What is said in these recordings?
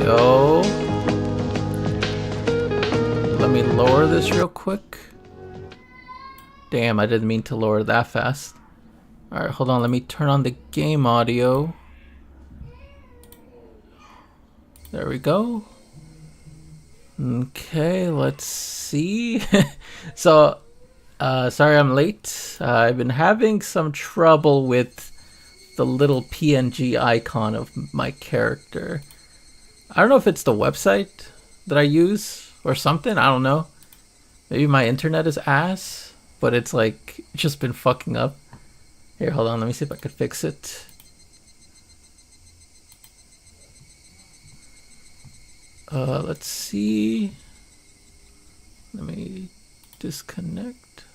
go. Let me lower this real quick. Damn, I didn't mean to lower that fast. Alright, hold on. Let me turn on the game audio. There we go. Okay, let's see. So, sorry I'm late. I've been having some trouble with the little PNG icon of my character. I don't know if it's the website that I use or something. I don't know. Maybe my internet is ass, but it's like just been fucking up. Here, hold on. Let me see if I could fix it. Let's see. Let me disconnect.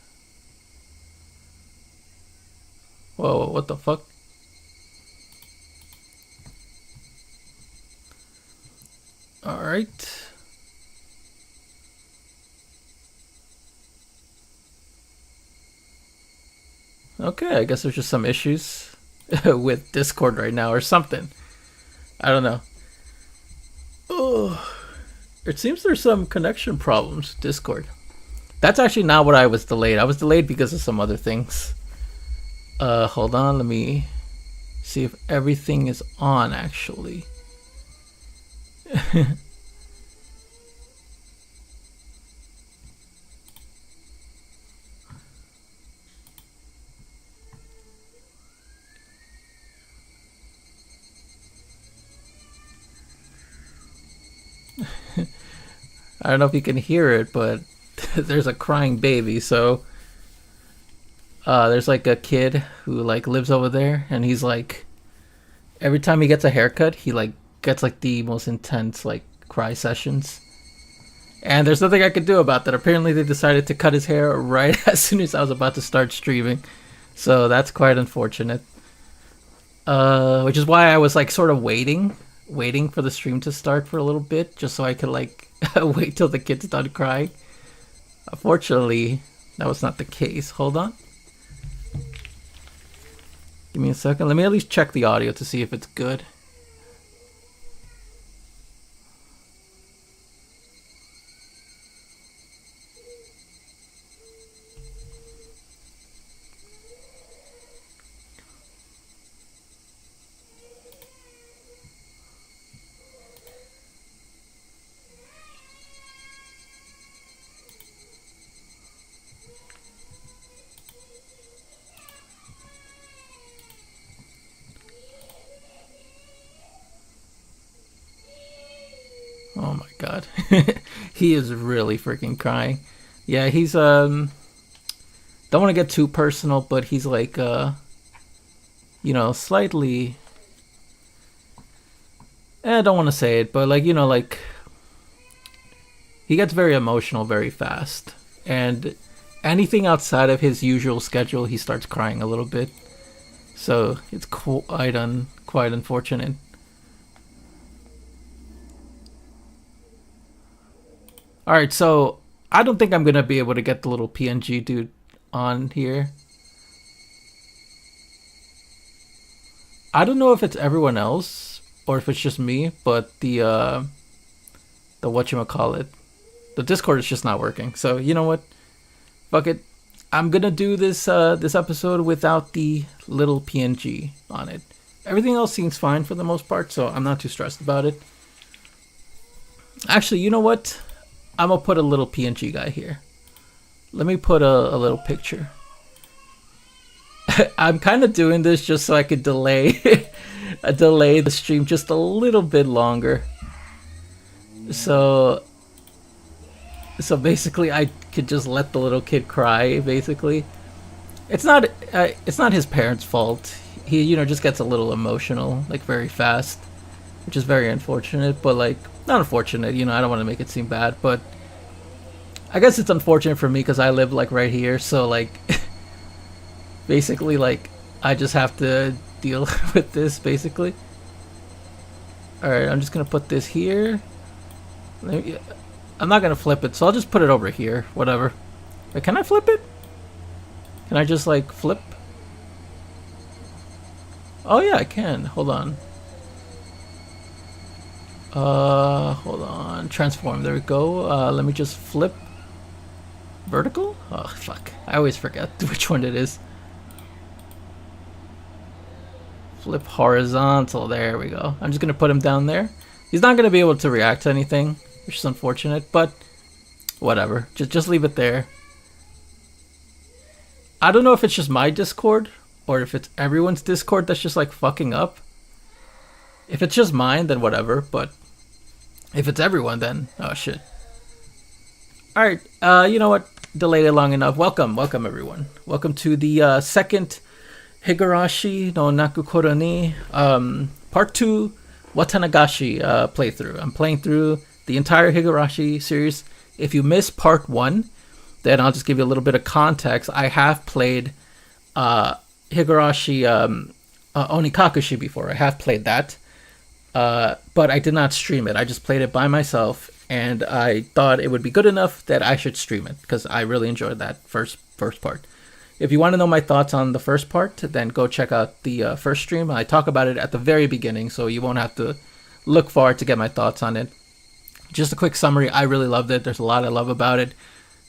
Whoa, what the fuck? All right. Okay, I guess there's just some issues with Discord right now or something. I don't know. Oh, it seems there's some connection problems with Discord. That's actually not what I was delayed. I was delayed because of some other things. Hold on, let me see if everything is on actually. I don't know if you can hear it, but there's a crying baby. So there's like a kid who like lives over there, and he's like, every time he gets a haircut, he like gets like the most intense like cry sessions. And there's nothing I could do about that. Apparently they decided to cut his hair right as soon as I was about to start streaming. So that's quite unfortunate. Which is why I was like sort of waiting for the stream to start for a little bit, just so I could like wait till the kid's done crying. Unfortunately, that was not the case. Hold on. Give me a second. Let me at least check the audio to see if it's good. Oh my god. He is really freaking crying. Yeah, he's don't want to get too personal, but he's like you know, slightly, I don't want to say it, but like, you know, like he gets very emotional very fast, and anything outside of his usual schedule he starts crying a little bit. So it's quite unfortunate. Alright, so I don't think I'm gonna be able to get the little PNG dude on here. I don't know if it's everyone else or if it's just me, but the whatchamacallit, the Discord is just not working. So you know what? Fuck it. I'm gonna do this this episode without the little PNG on it. Everything else seems fine for the most part, so I'm not too stressed about it. Actually, you know what? I'm gonna put a little PNG guy here. Let me put a little picture. I'm kind of doing this just so I could delay the stream just a little bit longer. So basically I could just let the little kid cry, basically. It's not his parents' fault. He, you know, just gets a little emotional like very fast, which is very unfortunate, but like not unfortunate, you know, I don't want to make it seem bad, but I guess it's unfortunate for me because I live like right here, so like basically like I just have to deal with this basically. Alright, I'm just gonna put this here. I'm not gonna flip it, so I'll just put it over here, whatever. Wait, can I flip it? Can I just like flip? Oh yeah, I can. Hold on. Hold on. Transform. There we go. Let me just flip. Vertical? Oh, fuck. I always forget which one it is. Flip horizontal. There we go. I'm just going to put him down there. He's not going to be able to react to anything, which is unfortunate, but whatever. Just leave it there. I don't know if it's just my Discord or if it's everyone's Discord that's just like fucking up. If it's just mine, then whatever, but if it's everyone, then oh shit. Alright, you know what? Delayed it long enough. Welcome everyone. Welcome to the second Higurashi no Nakukoro ni Part 2 Watanagashi playthrough. I'm playing through the entire Higurashi series. If you missed Part 1, then I'll just give you a little bit of context. I have played Higurashi Onikakushi before. I have played that. But I did not stream it. I just played it by myself, and I thought it would be good enough that I should stream it because I really enjoyed that first part. If you want to know my thoughts on the first part, then go check out the first stream. I talk about it at the very beginning, so you won't have to look far to get my thoughts on it. Just a quick summary. I really loved it. There's a lot I love about it.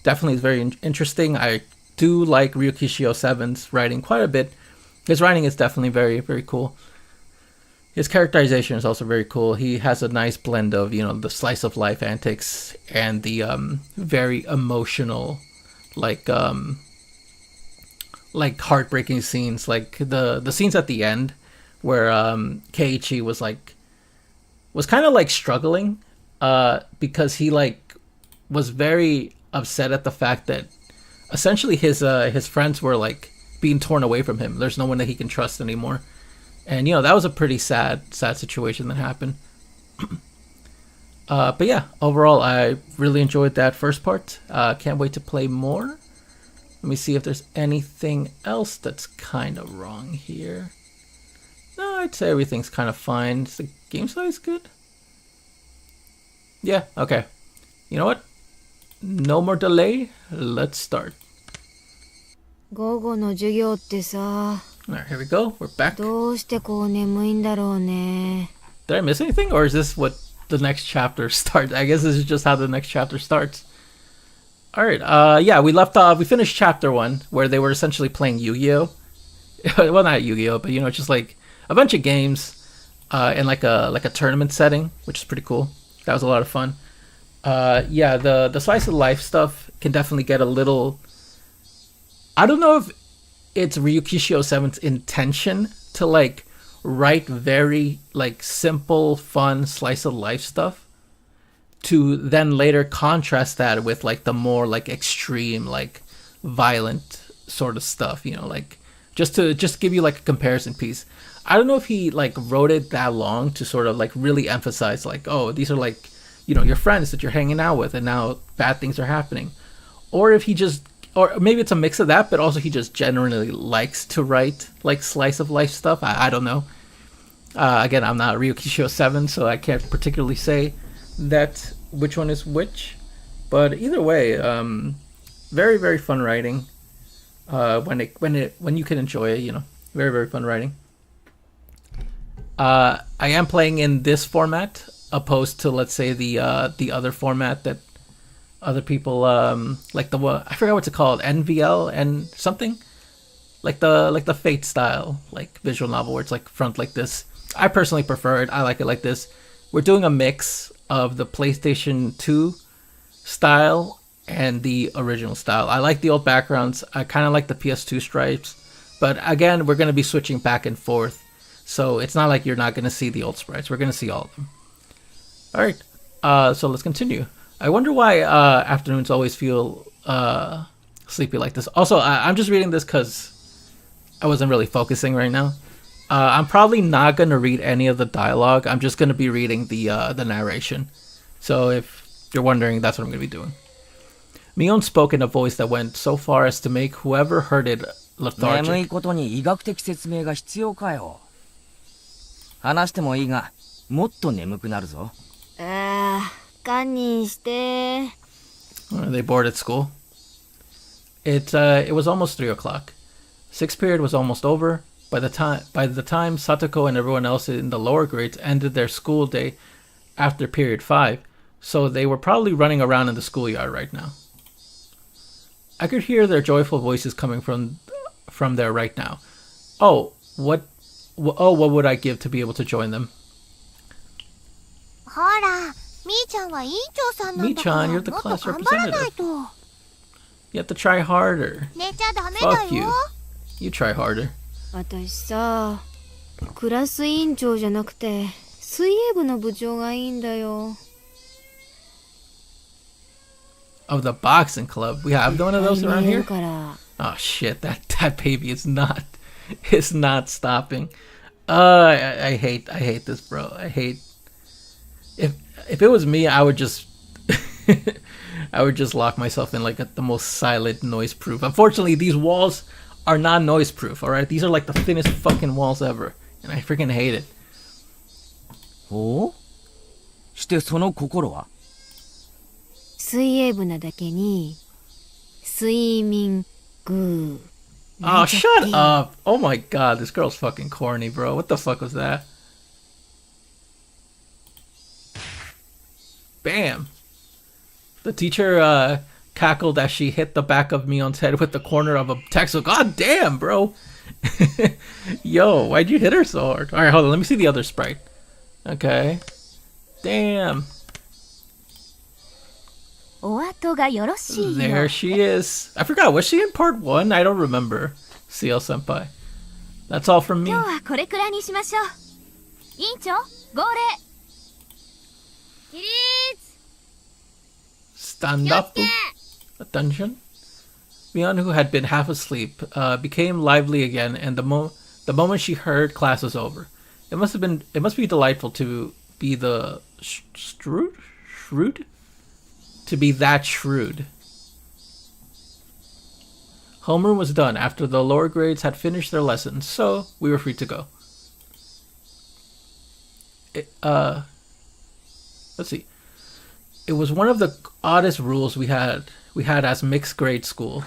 Definitely is very interesting. I do like Ryukishi 07's writing quite a bit. His writing is definitely very, very cool. His characterization is also very cool. He has a nice blend of, you know, the slice of life antics and the very emotional, like heartbreaking scenes, like the scenes at the end where Keiichi was kind of like struggling because he like was very upset at the fact that essentially his friends were like being torn away from him. There's no one that he can trust anymore. And, you know, that was a pretty sad situation that happened. But yeah, overall, I really enjoyed that first part. Can't wait to play more. Let me see if there's anything else that's kind of wrong here. No, I'd say everything's kind of fine. Is the game size good? Yeah, okay. You know what? No more delay. Let's start. 午後の授業ってさ Alright, here we go. We're back. どうしてこう眠いんだろうね Did I miss anything? Or is this what the next chapter starts? I guess this is just how the next chapter starts. Alright, yeah, we left off. We finished chapter 1, where they were essentially playing Yu-Gi-Oh! Well, not Yu-Gi-Oh!, but, you know, just like a bunch of games in like a tournament setting, which is pretty cool. That was a lot of fun. Yeah, the slice of life stuff can definitely get a little... I don't know if it's Ryukishi 07's intention to like write very like simple, fun slice of life stuff to then later contrast that with like the more like extreme, like violent sort of stuff, you know, like just to give you like a comparison piece. I don't know if he like wrote it that long to sort of like really emphasize like, oh, these are like, you know, your friends that you're hanging out with and now bad things are happening. Or if he just, or maybe it's a mix of that, but also he just generally likes to write like slice of life stuff. I don't know. Again, I'm not Ryukishi 07, so I can't particularly say that which one is which. But either way, very, very fun writing. When you can enjoy it, you know, very, very fun writing. I am playing in this format opposed to, let's say, the other format that other people like the I forgot what's it called, NVL and something, like the Fate style like visual novel where it's like front like this. I personally prefer it. I like it like this. We're doing a mix of the PlayStation 2 style and the original style. I like the old backgrounds. I kind of like the PS2 stripes, but again, we're going to be switching back and forth, so it's not like you're not going to see the old sprites. We're going to see all of them. All right, so let's continue. I wonder why afternoons always feel sleepy like this. Also, I'm just reading this because I wasn't really focusing right now. I'm probably not going to read any of the dialogue. I'm just going to be reading the narration. So if you're wondering, that's what I'm going to be doing. Mion spoke in a voice that went so far as to make whoever heard it lethargic. 眠いことに医学的説明が必要かよ。話してもいいが、もっと眠くなるぞ。堪忍して Are they bored at school? It was almost 3 o'clock. Sixth period was almost over. By the time Satoko and everyone else in the lower grades ended their school day, after period 5, so they were probably running around in the schoolyard right now. I could hear their joyful voices coming from there right now. Oh, what would I give to be able to join them? ほら、みーちゃんは委員長さんなんだから、 みーちゃん、you're the もっと class 頑張らないと。 You have to try harder. 寝ちゃダメだ Fuck you. よ。 You try harder. 私さ、クラス委員長じゃなくて水泳部の部長がいいんだよ。Of the boxing club. We have one of those around here? から。 Oh shit, that baby is not stopping. I hate this, bro. I hate if it was me, I would just I would just lock myself in like the most silent, noise proof. Unfortunately, these walls are not noise proof, alright? These are like the thinnest fucking walls ever. And I freaking hate it. おお、してその心は？水泳部なだけに睡眠グー。 Oh, shut up! Oh my god, this girl's fucking corny, bro. What the fuck was that? Bam! The teacher cackled as she hit the back of Mion's head with the corner of a textbook. God damn, bro! Yo, why'd you hit her so hard? Alright, hold on, let me see the other sprite. Okay. Damn. お後がよろしいよ。 There she is. I forgot, was she in part 1? I don't remember. CL Senpai. That's all from me. 今日はこれくらいにしましょう。委員長、号令。起立。 Stand up. Attention. Mion, who had been half asleep, became lively again, and the moment she heard class was over. It must be delightful to be the shrewd? To be that shrewd. Homeroom was done after the lower grades had finished their lessons, so we were free to go. Let's see. It was one of the oddest rules we had as mixed grade schools.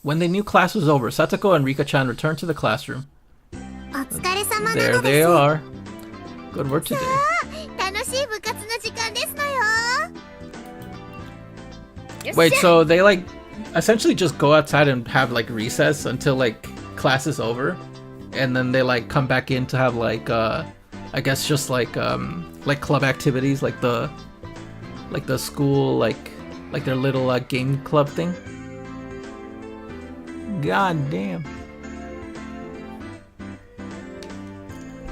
When they knew class was over, Satoko and Rika-chan returned to the classroom. お疲れ様なのです。 There they are. Good work today. 楽しい部活の時間ですのよ。 Wait, so they like essentially just go outside and have like recess until like class is over, and then they like come back in to have like I guess just like club activities, like the school like their little game club thing. God damn.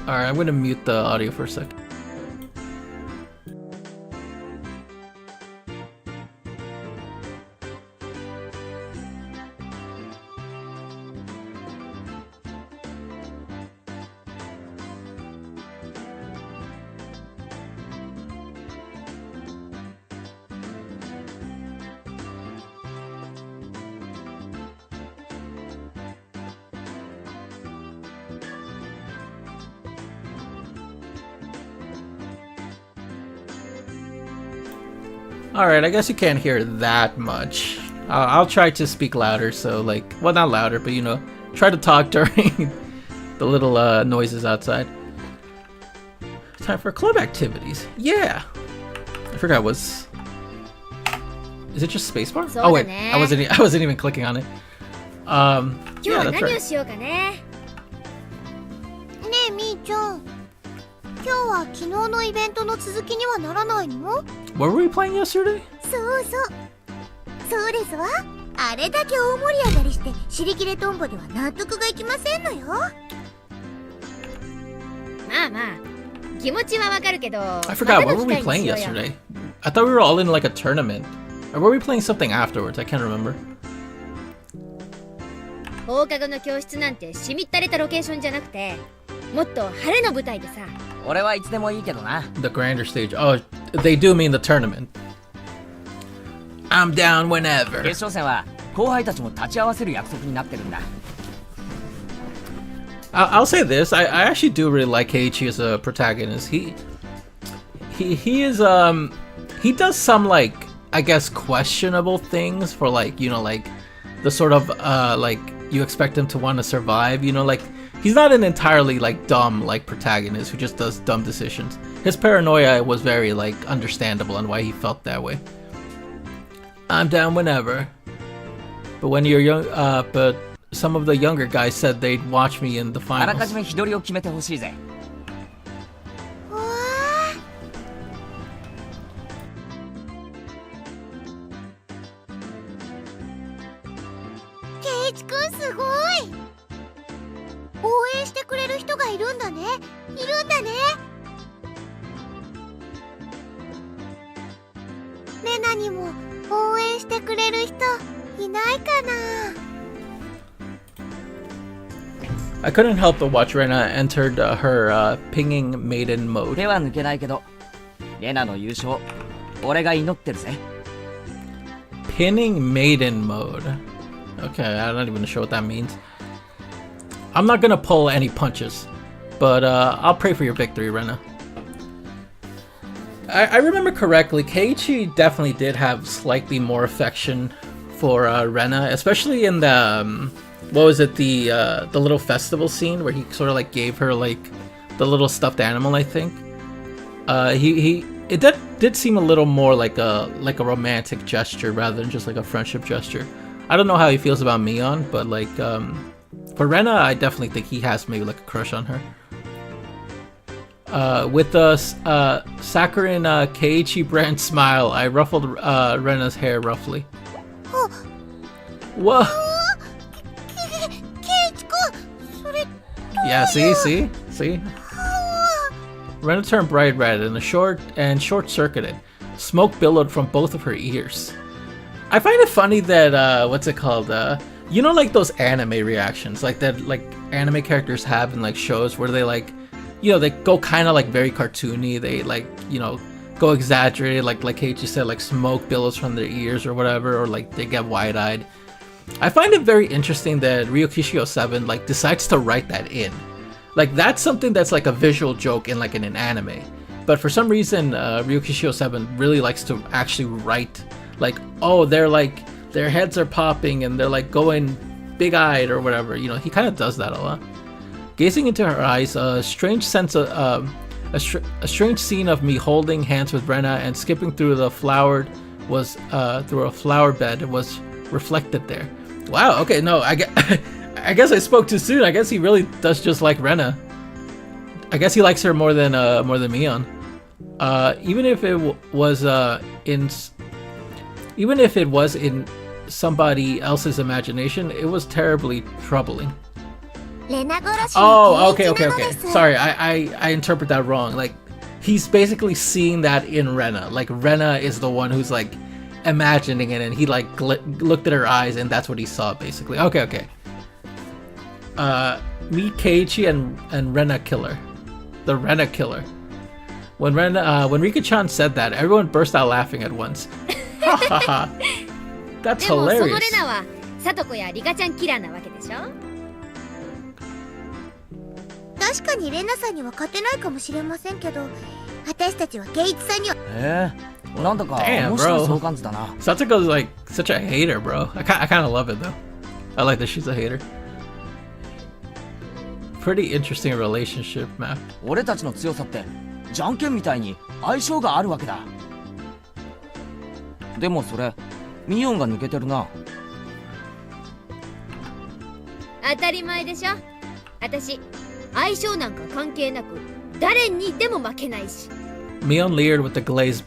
Alright, I'm gonna mute the audio for a second. Alright, I guess you can't hear that much. I'll try to speak louder, so like, well, not louder, but you know, try to talk during the little noises outside. Time for club activities. Yeah! I forgot was... Is it just spacebar? Oh wait, I wasn't even clicking on it. Yeah, that's right. ねえみーちゃん、今日は昨日のイベントの続きにはならないの？ What were we playing yesterday? そうですわ。あれだけ大盛り上がりして尻切れトンボでは納得がいきませんのよ。まあまあ、気持ちはわかるけど。 I forgot, what were we playing yesterday? I thought we were all in like a tournament. Or were we playing something afterwards? I can't remember. 放課後の教室なんてしみったれたロケーションじゃなくて、もっと晴れの舞台でさ。俺はいつでもいいけどな。 The grander stage. Oh, they do mean the tournament. I'm down whenever. 決勝戦は後輩たちも立ち会わせる約束になってるんだ。I'll say this. I actually do really like Keiichi as a protagonist. He is he does some like I guess questionable things for like, you know, like the sort of like you expect him to want to survive, you know, like he's not an entirely like dumb like protagonist who just does dumb decisions. His paranoia was very like understandable on why he felt that way. I'm down whenever. But when you're young, but some of the younger guys said they'd watch me in the あらか finals. じめ日取りを決めてほしいぜ。わあ。圭一くんすごい。応援してくれる人がいるんだね。いるんだね。レナにも応援してくれる人いないかな。I couldn't help but watch Rena entered her pinging maiden mode. 手は抜けないけど、レナの優勝、俺が祈ってるぜ。Pinning maiden mode. Okay, I'm not even sure what that means. I'm not gonna pull any punches, but I'll pray for your victory, Rena. I remember correctly, Keiichi definitely did have slightly more affection for Rena, especially in the what was it, the little festival scene where he sort of like gave her like the little stuffed animal. I think it did seem a little more like a romantic gesture rather than just like a friendship gesture. I don't know how he feels about Mion, but like for Rena, I definitely think he has maybe like a crush on her. With the Sakurin Keiichi brand smile, I ruffled Rena's hair roughly. Whoa! 圭一くん、それどういう。 Yeah, see? Rena turned bright red and short-circuited. Smoke billowed from both of her ears. I find it funny that what's it called? You know, like those anime reactions, like that, like anime characters have in like shows where they like, you know, they go kind of like very cartoony. They like, you know, go exaggerated, like Keiichi said, like smoke billows from their ears or whatever, or like they get wide-eyed. I find it very interesting that Ryukishio 7 like decides to write that in. Like that's something that's like a visual joke in like in an anime. But for some reason, Ryukishio 7 really likes to actually write like, oh, they're like, their heads are popping and they're like going big-eyed or whatever. You know, he kind of does that a lot. Gazing into her eyes, a strange sense of a strange scene of me holding hands with Rena and skipping through a flower bed was reflected there. Wow. Okay. No, I guess I spoke too soon. I guess he really does just like Rena. I guess he likes her more than Mion. Even if it was in somebody else's imagination, it was terribly troubling. レナ殺し Oh, に okay. 圭一なのです。 Sorry, I interpret that wrong. Like, he's basically seeing that in Rena. Like, Rena is the one who's like imagining it, and he like looked at her eyes, and that's what he saw, basically. Okay. Meet Keiichi and Rena Killer, the Rena Killer. When Rika-chan said that, everyone burst out laughing at once. Ha ha ha! That's でもその hilarious. レナはサトコやリカちゃんキラーなわけでしょ。確かにレナさんには勝てないかもしれませんけど、私たちは圭一さんには。へえ、なんだか Damn, 面白い bro. 相関図だな。 Satsuko's like such a hater, bro. I kind of love it though. I like that she's a hater. Pretty interesting relationship map. 俺たちの強さってじゃんけんみたいに相性があるわけだ。でもそれミオンが抜けてるな。当たり前でしょ。私相性なんか関係なく誰にでも負けないし。 Mion leered with the glaze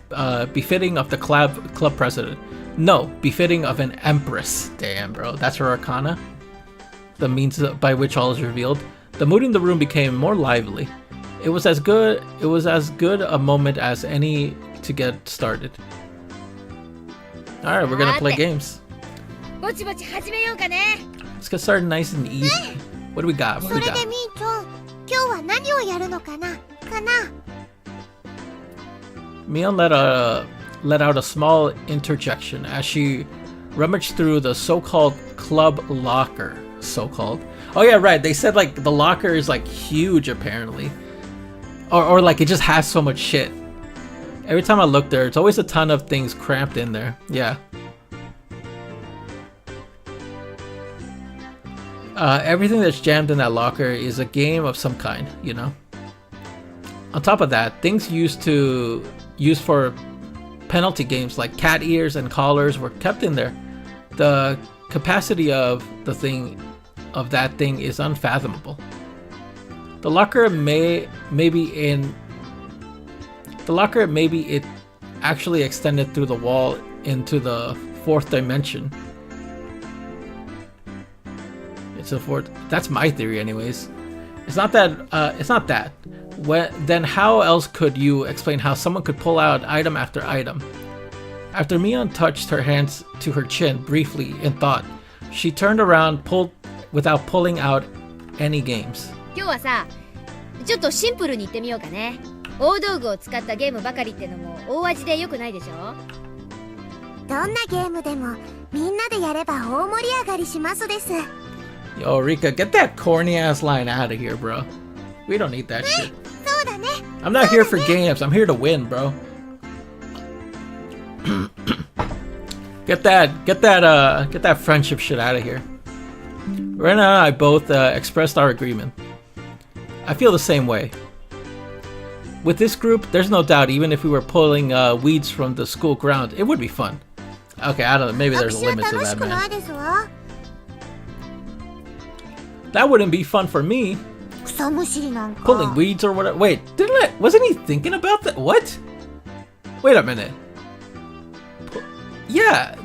befitting of the club president. No, befitting of an empress. Damn, bro. That's her arcana? The means by which all is revealed. The mood in the room became more lively. It was as good a moment as any to get started. Alright, we're gonna play games. ぼちぼち始めようかね。 Let's get started nice and easy. What do we got? それでみーちゃん、今日は何をやるのかな。Mion let out a small interjection as she rummaged through the so-called club locker. So-called. Oh yeah, right. They said like the locker is like huge apparently, or like it just has so much shit. Every time I look there, it's always a ton of things cramped in there. Yeah. everything that's jammed in that locker is a game of some kind, you know? On top of that, things used for penalty games like cat ears and collars were kept in there. The capacity of that thing is unfathomable. The locker maybe it actually extended through the wall into the fourth dimension. It's a fourth. That's my theory, anyways. It's not that. Then how else could you explain how someone could pull out item after item? After Mion touched her hands to her chin briefly in thought, she turned around, without pulling out any games. 今日はさ、ちょっとシンプルに言ってみようかね。大道具を使ったゲームばかりってのも大味で良くないでしょ？どんなゲームでもみんなでやれば大盛り上がりしますです。 Yo, Rika, get that corny ass line out of here, bro. We don't need that shit. そうだね。 I'm not here for games. I'm here to win, bro. Get that friendship shit out of here. Rena and I both expressed our agreement. I feel the same way. With this group, there's no doubt even if we were pulling weeds from the school ground, it would be fun. Okay, I don't know, maybe there's a limit to that, man. That wouldn't be fun for me. Pulling weeds or whatever. Wait, wasn't he thinking about that? What? Wait a minute. Yeah,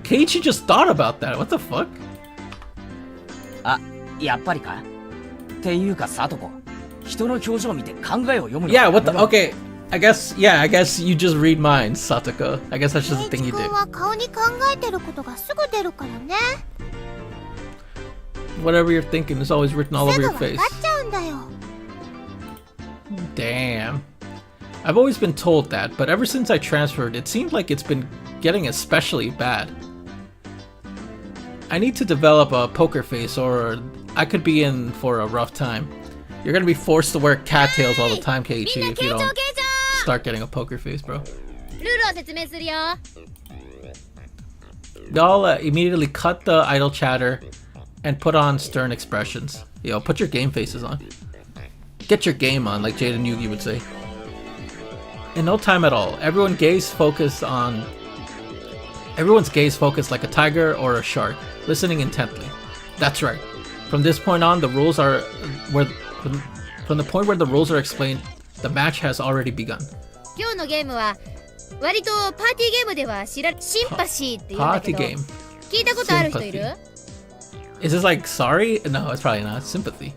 Keiichi just thought about that. What the fuck? やっぱりかっていうか、さとこ。人の表情を見て考えを読むの。 Yeah, what the... Okay, I guess you just read minds, Satoko. I guess that's just the thing you do. は顔に考えてることがすぐ出るからね。 Whatever you're thinking is always written all over your すぐ face. 分かっちゃうんだよ。 Damn. I've always been told that, but ever since I transferred, it seems like it's been getting especially bad. I need to develop a poker face or I could be in for a rough time. You're gonna be forced to wear cattails all the time, Keiichi, if you don't start getting a poker face, bro. ルールを説明するよ。Y'all immediately cut the idle chatter and put on stern expressions. Yo, put your game faces on. Get your game on, like Jade and Yugi would say. In no time at all, everyone's gaze focused like a tiger or a shark, listening intently. That's right. From this point on, the rules are from the point where the rules are explained, the match has already begun. 今日のゲームは割とパーティーゲームではシンパシーって言うんだけ Party ど、 game. 聞いたことある人いる？ Is this like sorry? No, it's probably not. Sympathy.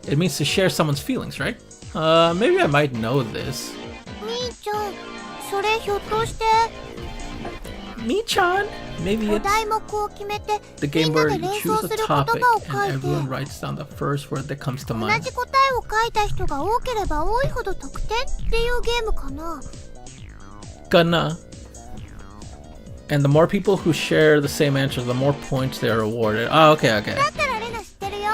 It means to share someone's feelings, right? Maybe I might know this. みーちゃん、それひょっとして Mi-chan? Maybe お it's 題目を決めて the み game んな where で you 連 choose 想す a る言 topic 葉を and 書いて everyone writes down the first word that comes to 同 mind. じ答えを書いた人が多ければ多いほど得点っていうゲームかな。 Gonna. And the more people who share the same answer, the more points they are awarded. Oh, okay. だったらレナ知ってるよ。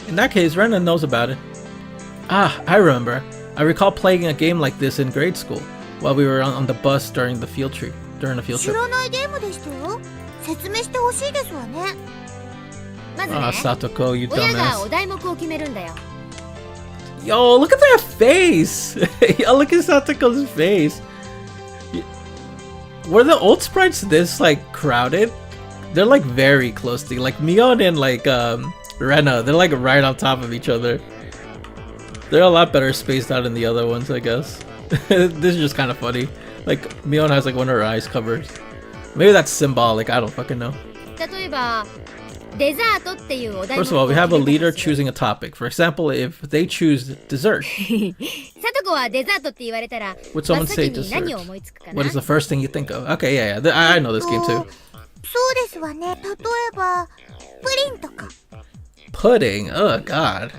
In that case, Rena knows about it. Ah, I remember. I recall playing a game like this in grade school while we were on the bus during the field trip. 知らないゲームでしたよ。説明してほしいですわね。まずね、 Ah, Satoko, you 親がお dumbass. 題目を決めるんだよ。 Yo, look at that face! Yo, look at Satoko's face. Were the old sprites this, like, crowded? They're, like, very close to, like, Mion and, like, Rena, they're, like, right on top of each other. They're a lot better spaced out than the other ones, I guess. This is just kind of funny. Like, Mion has, like, one of her eyes covered. Maybe that's symbolic, I don't fucking know. 例えばデザートっていうお題目を First of all, we have a 決めた leader とする。 choosing a topic. For example, if they choose dessert, さとこはデザートって言われたら、 would 真 someone っ say 先に何を dessert? 思いつくかな What is the first thing you think of? Okay, yeah. I know this game too. そうですわね。例えばプリンとか。 Pudding. Oh god.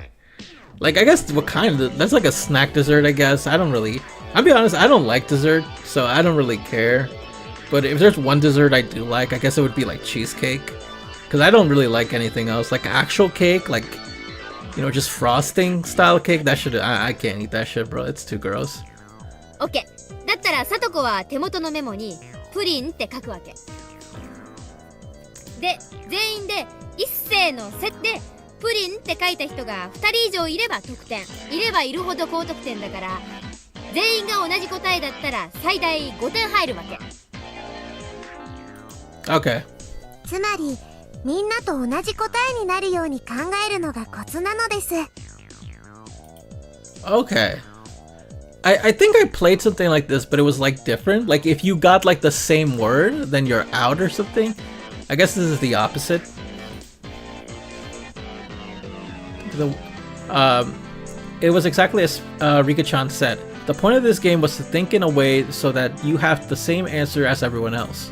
Like, I guess what kind of... That's like a snack dessert, I guess. I don't really... I'll be honest, I don't like dessert, so I don't really care. But if there's one dessert I do like, I guess it would be like cheesecake. Because I don't really like anything else. Like actual cake, like, you know, just frosting style cake, that shit... I can't eat that shit, bro. It's too gross. オッケー。だったらさとこは手元のメモにプリンって書くわけ。で全員で一斉のせってプリンって書いた人が2人以上いれば得点、いればいるほど高得点だから、全員が同じ答えだったら最大5点入るわけ。 Okay. つまりみんなと同じ答えになるように考えるのがコツなのです。 Okay. I think I played something like this, but it was like different. Like if you got like the same word, then you're out or something. I guess this is the opposite. It was exactly as Rika-chan said. The point of this game was to think in a way so that you have the same answer as everyone else.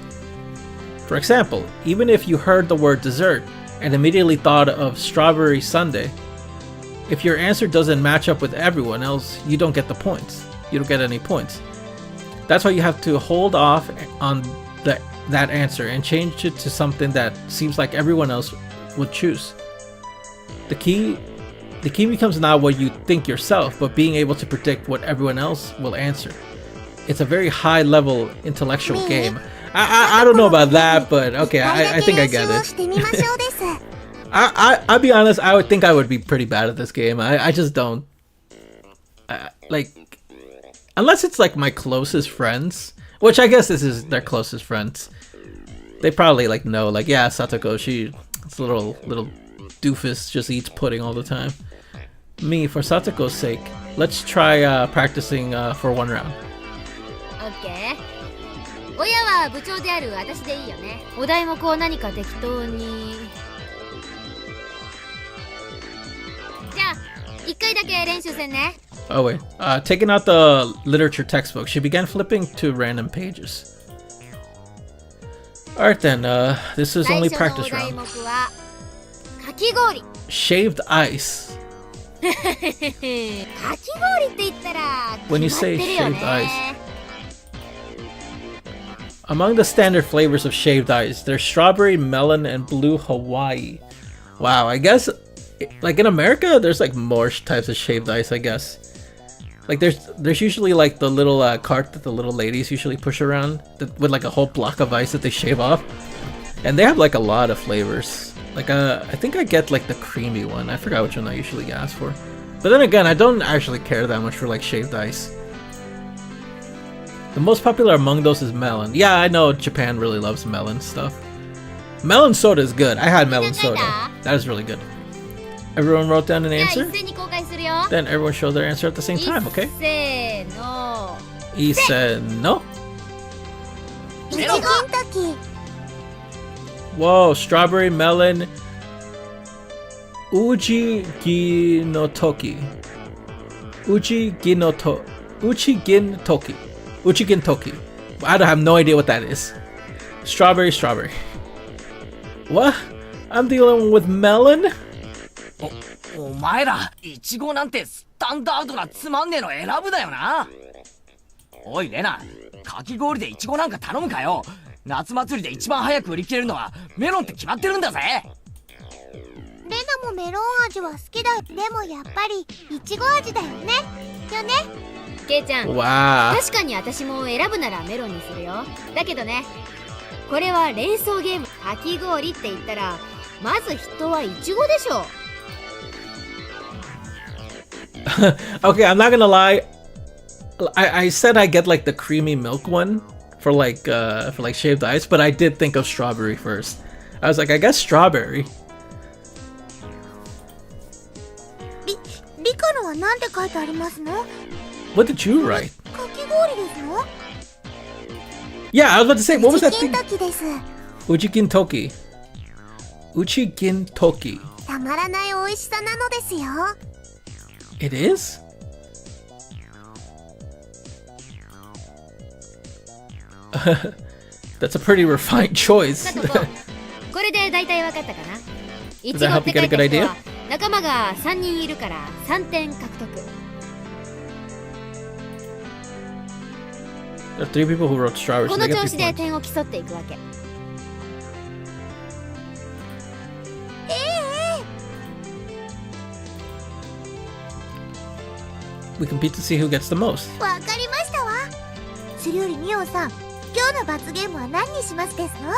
For example, even if you heard the word dessert and immediately thought of strawberry sundae, if your answer doesn't match up with everyone else, you don't get the points. You don't get any points. That's why you have to hold off on that answer and change it to something that seems like everyone else would choose. The key becomes not what you think yourself, but being able to predict what everyone else will answer. It's a very high level intellectual game. I don't know about that, but okay, I think I get it. I'll be honest, I would think I would be pretty bad at this game. I just don't. Like, unless it's like my closest friends, which I guess this is their closest friends. They probably like know, like, yeah, Satoko, it's a little doofus, just eats pudding all the time. Me, for Satoko's sake, let's try practicing for one round. OK。 親は部長である私でいいよね。お題目を何か適当に。じゃあ1回だけ練習戦ね。 Oh wait, taking out the literature textbook, she began flipping to random pages. Alright then, this is only practice round. かき氷。 Shaved ice. かき氷って言ったら When you 決まっ say てるよ shaved ね。 ice. Among the standard flavors of shaved ice, there's strawberry, melon, and blue Hawaii. Wow, I guess, like in America, there's like more types of shaved ice, I guess. Like there's usually like the little cart that the little ladies usually push around with like a whole block of ice that they shave off. And they have like a lot of flavors. Like I think I get like the creamy one. I forgot which one I usually ask for. But then again, I don't actually care that much for like shaved ice. The most popular among those is melon. Yeah, I know Japan really loves melon stuff. Melon soda is good. I had melon soda. That is really good. Everyone wrote down an じゃあ answer? 一斉に公開するよ。 Then everyone showed their answer at the same time, okay? せーの。 He said no. いちごんとき。 Whoa, strawberry, melon, uji gi no toki. Uji gi no to. Uchi gin toki. Uchigin toki. I don't have no idea what that is. Strawberry, strawberry. What? I'm the only one with melon? お前らイチゴなんてスタンダードなつまんねえの選ぶだよな。おいレナ、かき氷でイチゴなんか頼むかよ。夏祭りで一番早く売り切れるのはメロンって決まってるんだぜ。レナもメロン味は好きだよ。でもやっぱりイチゴ味だよね。よね。ケイちゃん、 Wow. 確かに私も選ぶならメロンにするよ。だけどね、これは連想ゲーム。かき氷って言ったらまず人はイチゴでしょ。 Okay, I'm not gonna lie. I said I get like the creamy milk one for like shaved ice, but I did think of strawberry first. I was like, I guess strawberry. リカのは何て書いてありますの？ What did you write? かき氷ですの？ Yeah, I was about to say, what was that チキン thing? ときです。 Uchigin toki. Uchigin toki. たまらない美味しさなのですよ。 It is? That's a pretty refined choice. さとこ、これで大体分かったかな。イチ Does that ゴっ help て you 書 get い a た good 人 idea? は仲間が3人いるから3点獲得。 There are 3 people who wrote strawberry, こ so の they get 調 3子で points. 点を競っていくわけ。 We compete to see who gets the most. わかりましたわ。それよりミオンさん、今日の罰ゲームは何にしますですの？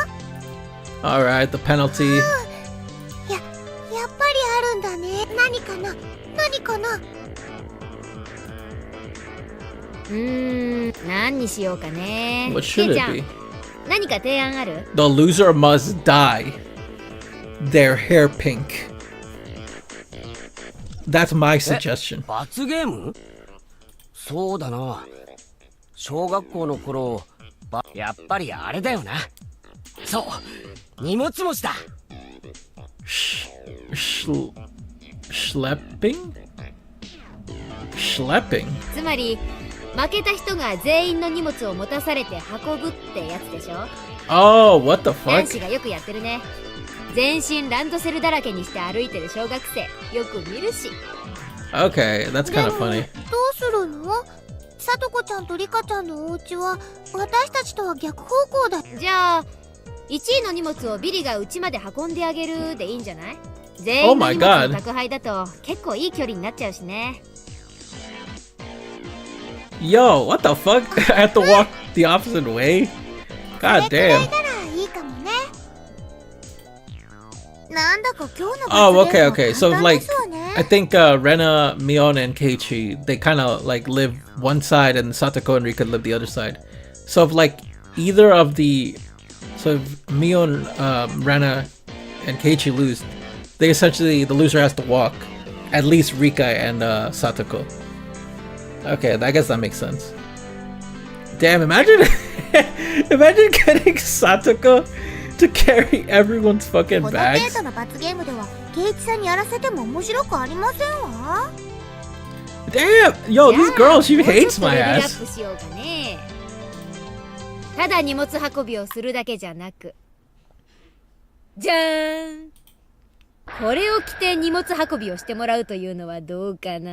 Alright, the penalty. やっぱりあるんだね。何かな何かな。何にしようかね。 What should ケイ it ちゃん be? 何か提案ある？ The loser must dye their hair pink. That's my suggestion. 罰ゲーム？そうだな。小学校の頃、やっぱりあれだよな。そう、荷物持ちだ。Schlepping? Schlepping? つまり負けた人が全員の荷物を持たされて運ぶってやつでしょ。 Oh, what the 男子 fuck? がよくやってるね。全身ランドセルだらけにして歩いてる小学生よく見るし。 Okay, that's kind of funny. どうするの？さとこちゃんとリカちゃんのお家は私たちとは逆方向だ。じゃあ1位の荷物をビリが家まで運んであげるでいいんじゃない？全員の荷物の宅配だと結構いい距離になっちゃうしね。 Yo, what the fuck? I have to walk the opposite way? God それくらい damn. ならいいかもね。なんだか今日の Oh, 罰ゲー okay, ムは okay. 簡 So 単 like, ですわね。 I think Rena, Mion, and Keiichi, they kind of like live one side, and Satoko and Rika live the other side. So if like either of the, so if Mion, Rena, and Keiichi lose, they essentially the loser has to walk at least Rika and Satoko. Okay, I guess that makes sense. Damn, imagine, imagine getting Satoko to carry everyone's fucking この程 bags. 度の罰ゲームではケイチさんにやらせても面白くありませんわ。 Damn, yo, this girl, she じゃあ hates もう my ちょっとレベルア ass. ップしようかね。ただ荷物運びをするだけじゃなく、じゃーん、これを着て荷物運びをしてもらうというのはどうかな。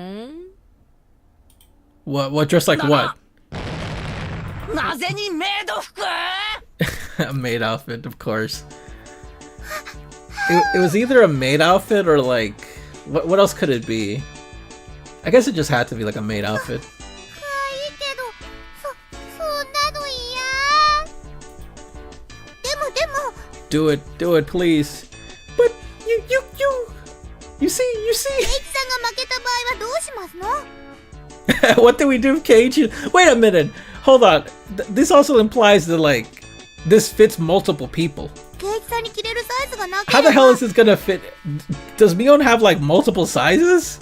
What dress like what? なぜにメイド服？ A maid outfit, of course. It was either a maid outfit or like what else could it be? I guess it just had to be like a maid outfit. いいけど、そんなの嫌。でも、 Do it, please. But you see. ケイチさんが負けた場合はどうしますの？ What do we do, Cage? Wait a minute. Hold on. This also implies that like this fits multiple people. ケイチさんに着れるサイズがなけ How れ the ば。 hell is this gonna fit? Does Mion have like multiple sizes?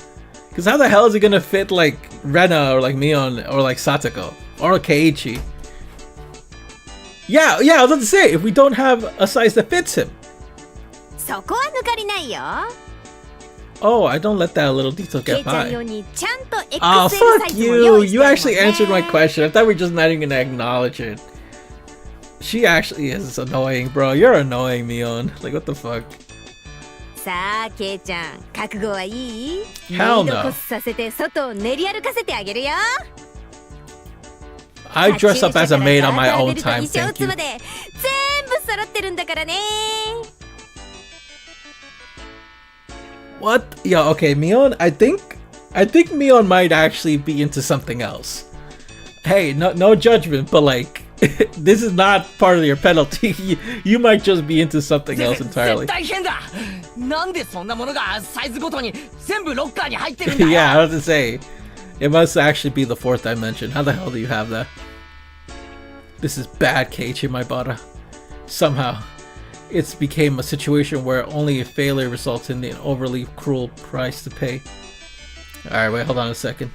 Because how the hell is it gonna fit like Rena or like Mion or like Satoko or Keiichi? Yeah, I was about to say, if we don't have a size that fits him. そこは抜かりないよ。 Oh, I don't let that little detail ケ get イちゃん by. 用にちゃんと XL Oh, サ fuck イズも用 you. 意して You ある actually もんね。 answered my question. I thought we were just not even gonna acknowledge it. She actually is annoying, bro. You're annoying, Mion. Like, what the fuck? さあケイちゃん、覚悟はいい？ Hell メイド no. コスさせて外を練り歩かせてあげるよ。 I dress up as a maid on my own time, 衣装 thank つ you. まで全部揃ってるんだからね。 What? Yeah, okay, Mion, I think Mion might actually be into something else. Hey, no judgment, but like this is not part of your penalty. You might just be into something else 絶 entirely. 対変だ。なんでそんなものがサイズごとに全部ロッカーに入ってるんだよ。 Yeah, I was to say, it must actually be the fourth dimension. How the hell do you have that? This is bad, Keiichi Maibara. Somehow, it's became a situation where only a failure results in an overly cruel price to pay. Alright, wait, hold on a second.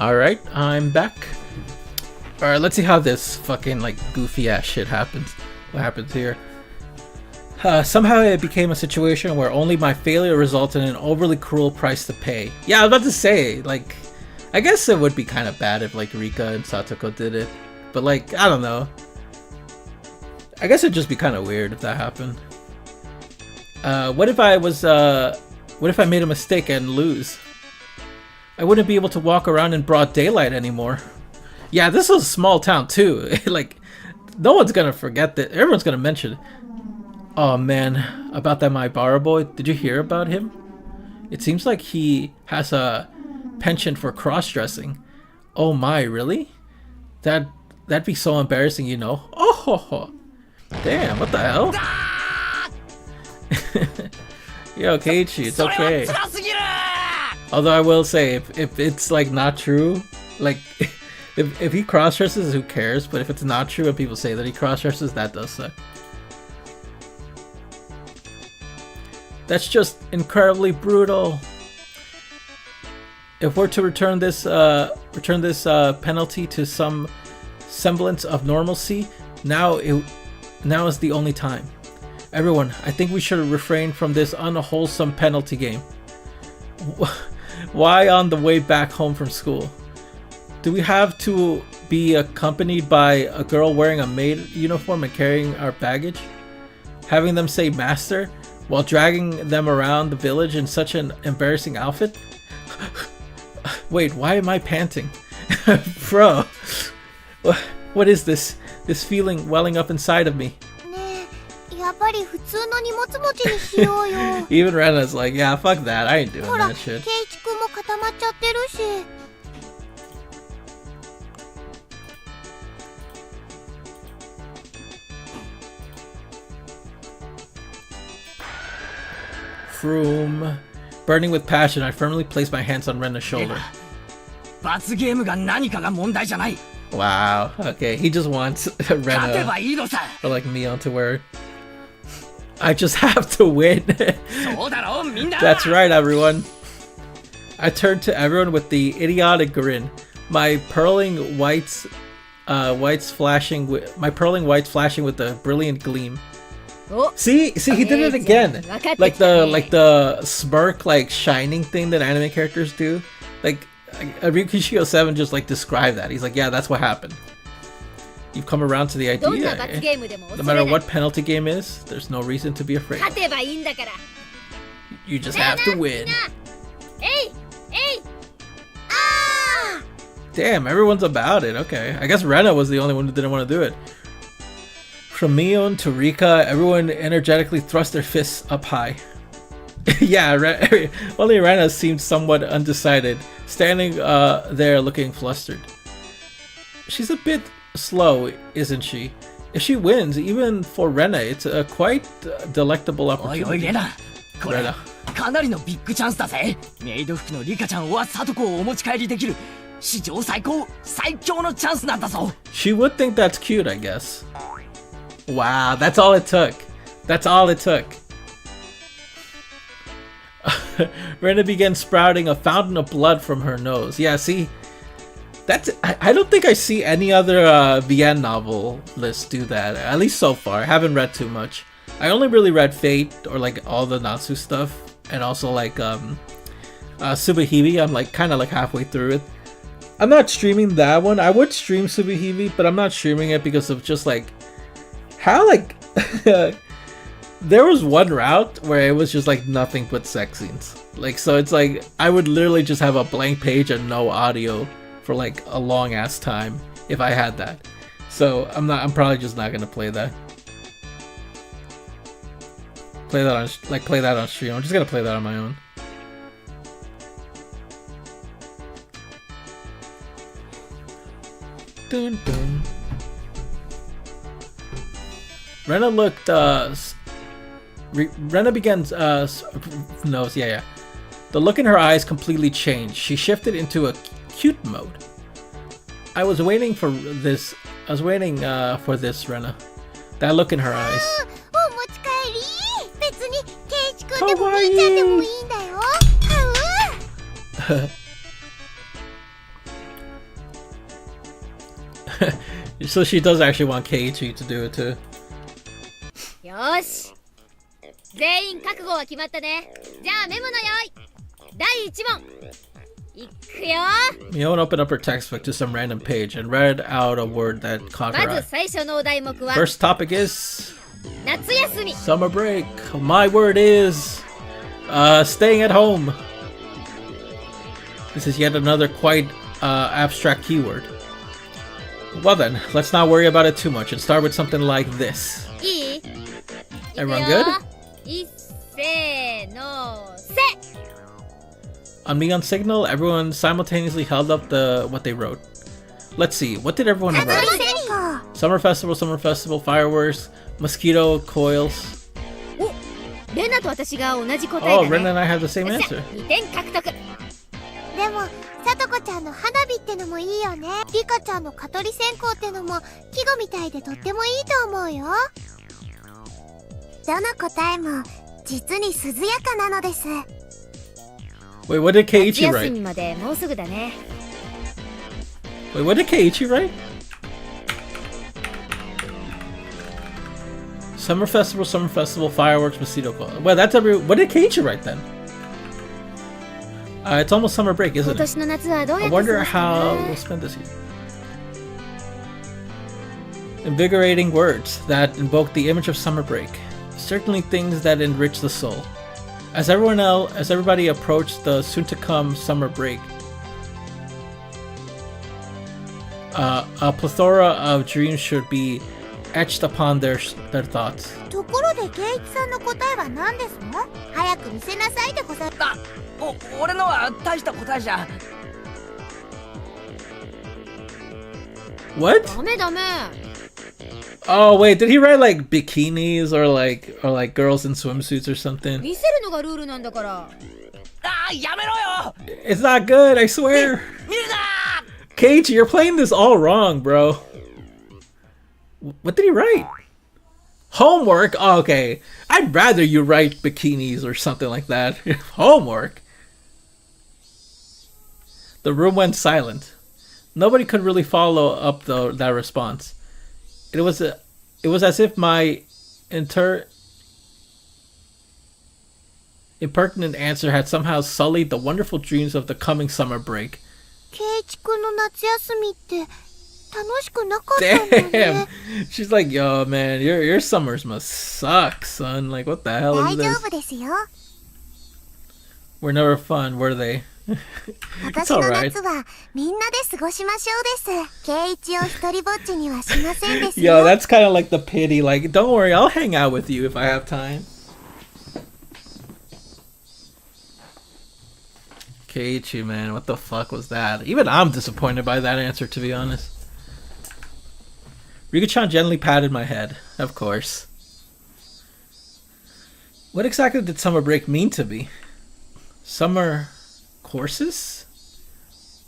Alright, I'm back. Alright, let's see how this fucking like goofy ass shit happens. What happens here? Somehow it became a situation where only my failure resulted in an overly cruel price to pay. Yeah, I was about to say, like, I guess it would be kind of bad if like Rika and Satoko did it. But like, I don't know. I guess it'd just be kind of weird if that happened. What if I made a mistake and lose? I wouldn't be able to walk around in broad daylight anymore. Yeah, this is a small town too. Like, no one's gonna forget that. Everyone's gonna mention it. Oh man, about that Maibara boy. Did you hear about him? It seems like he has a penchant for cross-dressing. Oh my, really? That'd be so embarrassing, you know. Oh ho ho. Damn, what the hell? Yo, Keiichi, it's okay. Although I will say, if it's like not true, like if he cross-dresses, who cares? But if it's not true and people say that he cross-dresses, that does suck. That's just incredibly brutal. If we're to return this penalty to some semblance of normalcy, now is the only time. Everyone, I think we should refrain from this unwholesome penalty game. Why on the way back home from school? Do we have to be accompanied by a girl wearing a maid uniform and carrying our baggage? Having them say master while dragging them around the village in such an embarrassing outfit? Wait, why am I panting? Bro, what is this? This feeling welling up inside of me. Even Rena's like, yeah, fuck that. I ain't doing that shit. Froom. Burning with passion, I firmly place my hands on Rena's shoulder. Wow, okay, he just wants Rena, or like Mion, to wear. I just have to win. That's right, everyone. I turned to everyone with the idiotic grin, my pearling whites flashing with a brilliant gleam. See, he did it again. Like the smirk, like shining thing that anime characters do. Like Ryukishio 7 just like described that. He's like, yeah, that's what happened. You've come around to the idea. No matter what penalty game is, there's no reason to be afraid. You just have to win. Damn, everyone's about it. Okay, I guess Rena was the only one who didn't want to do it. From Mion to Rika, everyone energetically thrust their fists up high. Yeah, only Rena seemed somewhat undecided, standing there looking flustered. She's a bit slow, isn't she? If she wins, even for Rena, it's a quite delectable opportunity. Rena. かなりのビッグチャンスだぜ。メイド服のリカちゃんはサトコをお持ち帰りできる史上最強のチャンスなんだぞ。 She would think that's cute, I guess. Wow, that's all it took. That's all it took. Rena began sprouting a fountain of blood from her nose. Yeah, see, I don't think I see any other VN novel lists do that. At least so far. I haven't read too much. I only really read Fate or like all the Natsu stuff, and also like Tsubihime. I'm like kind of like halfway through it. I'm not streaming that one. I would stream Tsubihime, but I'm not streaming it because of just like how like there was one route where it was just like nothing but sex scenes. Like, so it's like I would literally just have a blank page and no audio for like a long ass time if I had that. So I'm probably just not gonna play that. Play that on stream. I'm just gonna play that on my own. Dun dun. Rena looked Rena begins nose, yeah. The look in her eyes completely changed. She shifted into a cute mode. I was waiting for this, Rena. That look in her eyes. So she does actually want Keiichi to do it too. よーし全員覚悟は決まったね。じゃあメモの用意。第1問いくよ。 Mion opened up her textbook to some random page and read out a word that caught ま her ず eye. 最初のお題目は First topic is 夏休み。 summer break. My word is staying at home. This is yet another quite abstract keyword. Well then, let's not worry about it too much and start with something like this. いい Everyone good? いっせーのせ。 On Mion's signal, everyone simultaneously held up what they wrote. Let's see, what did everyone write? Summer festival, fireworks, mosquito coils. おレナと私が同じ答え Oh, だ Ren ね。 and I have the same よっしゃ answer. 2点獲得。でもさとこちゃんの花火ってのもいいよね。リカちゃんの蚊取り線香ってのも季語みたいでとってもいいと思うよ。どの答えも実に涼やかなのです。 Wait, what did 夏 Keiichi 休 write? みまでもうすぐだね。 Wait, what did Keiichi write? Summer festival, fireworks, mosquito coil. Well, that's what did Keiichi write then? It's almost summer break, 今 isn't it? 年の夏はどうや I って過ご wonder すか how な we'll spend this year. Invigorating words that invoke the image of summer break. Certainly things that enrich the soul. As everybody approached the soon-to-come summer break, a plethora of dreams should be etched upon their thoughts. ところでケイイチさんの答えは何ですの？早く見せなさいでございます。俺のは大した答えじゃ。 What? ダメダメ。 Oh wait, did he write like bikinis or like girls in swimsuits or something? 見せるのがルールなんだから。やめろよ。 It's not good, I swear. 見るな。 Keiichi, you're playing this all wrong, bro. What did he write? Homework? Oh, okay. I'd rather you write bikinis or something like that. Homework? The room went silent. Nobody could really follow up that response. It was as if my impertinent answer had somehow sullied the wonderful dreams of the coming summer break. ケイイチくんの夏休みって楽しくなかったんだ Damn! ね。 She's like, yo, man, your summers must suck, son. Like, what the hell 大 is 丈 this? 夫ですよ。 We're never fun, were they? It's 私の alright. 夏はみんなで過ごしましょうです。ケイイチを一人ぼっちにはしませんですよ。 Yo, that's kind of like the pity. Like, don't worry, I'll hang out with you if I have time. Keiichi, man, what the fuck was that? Even I'm disappointed by that answer, to be honest. Rika-chan gently patted my head, of course. What exactly did summer break mean to me? Summer courses?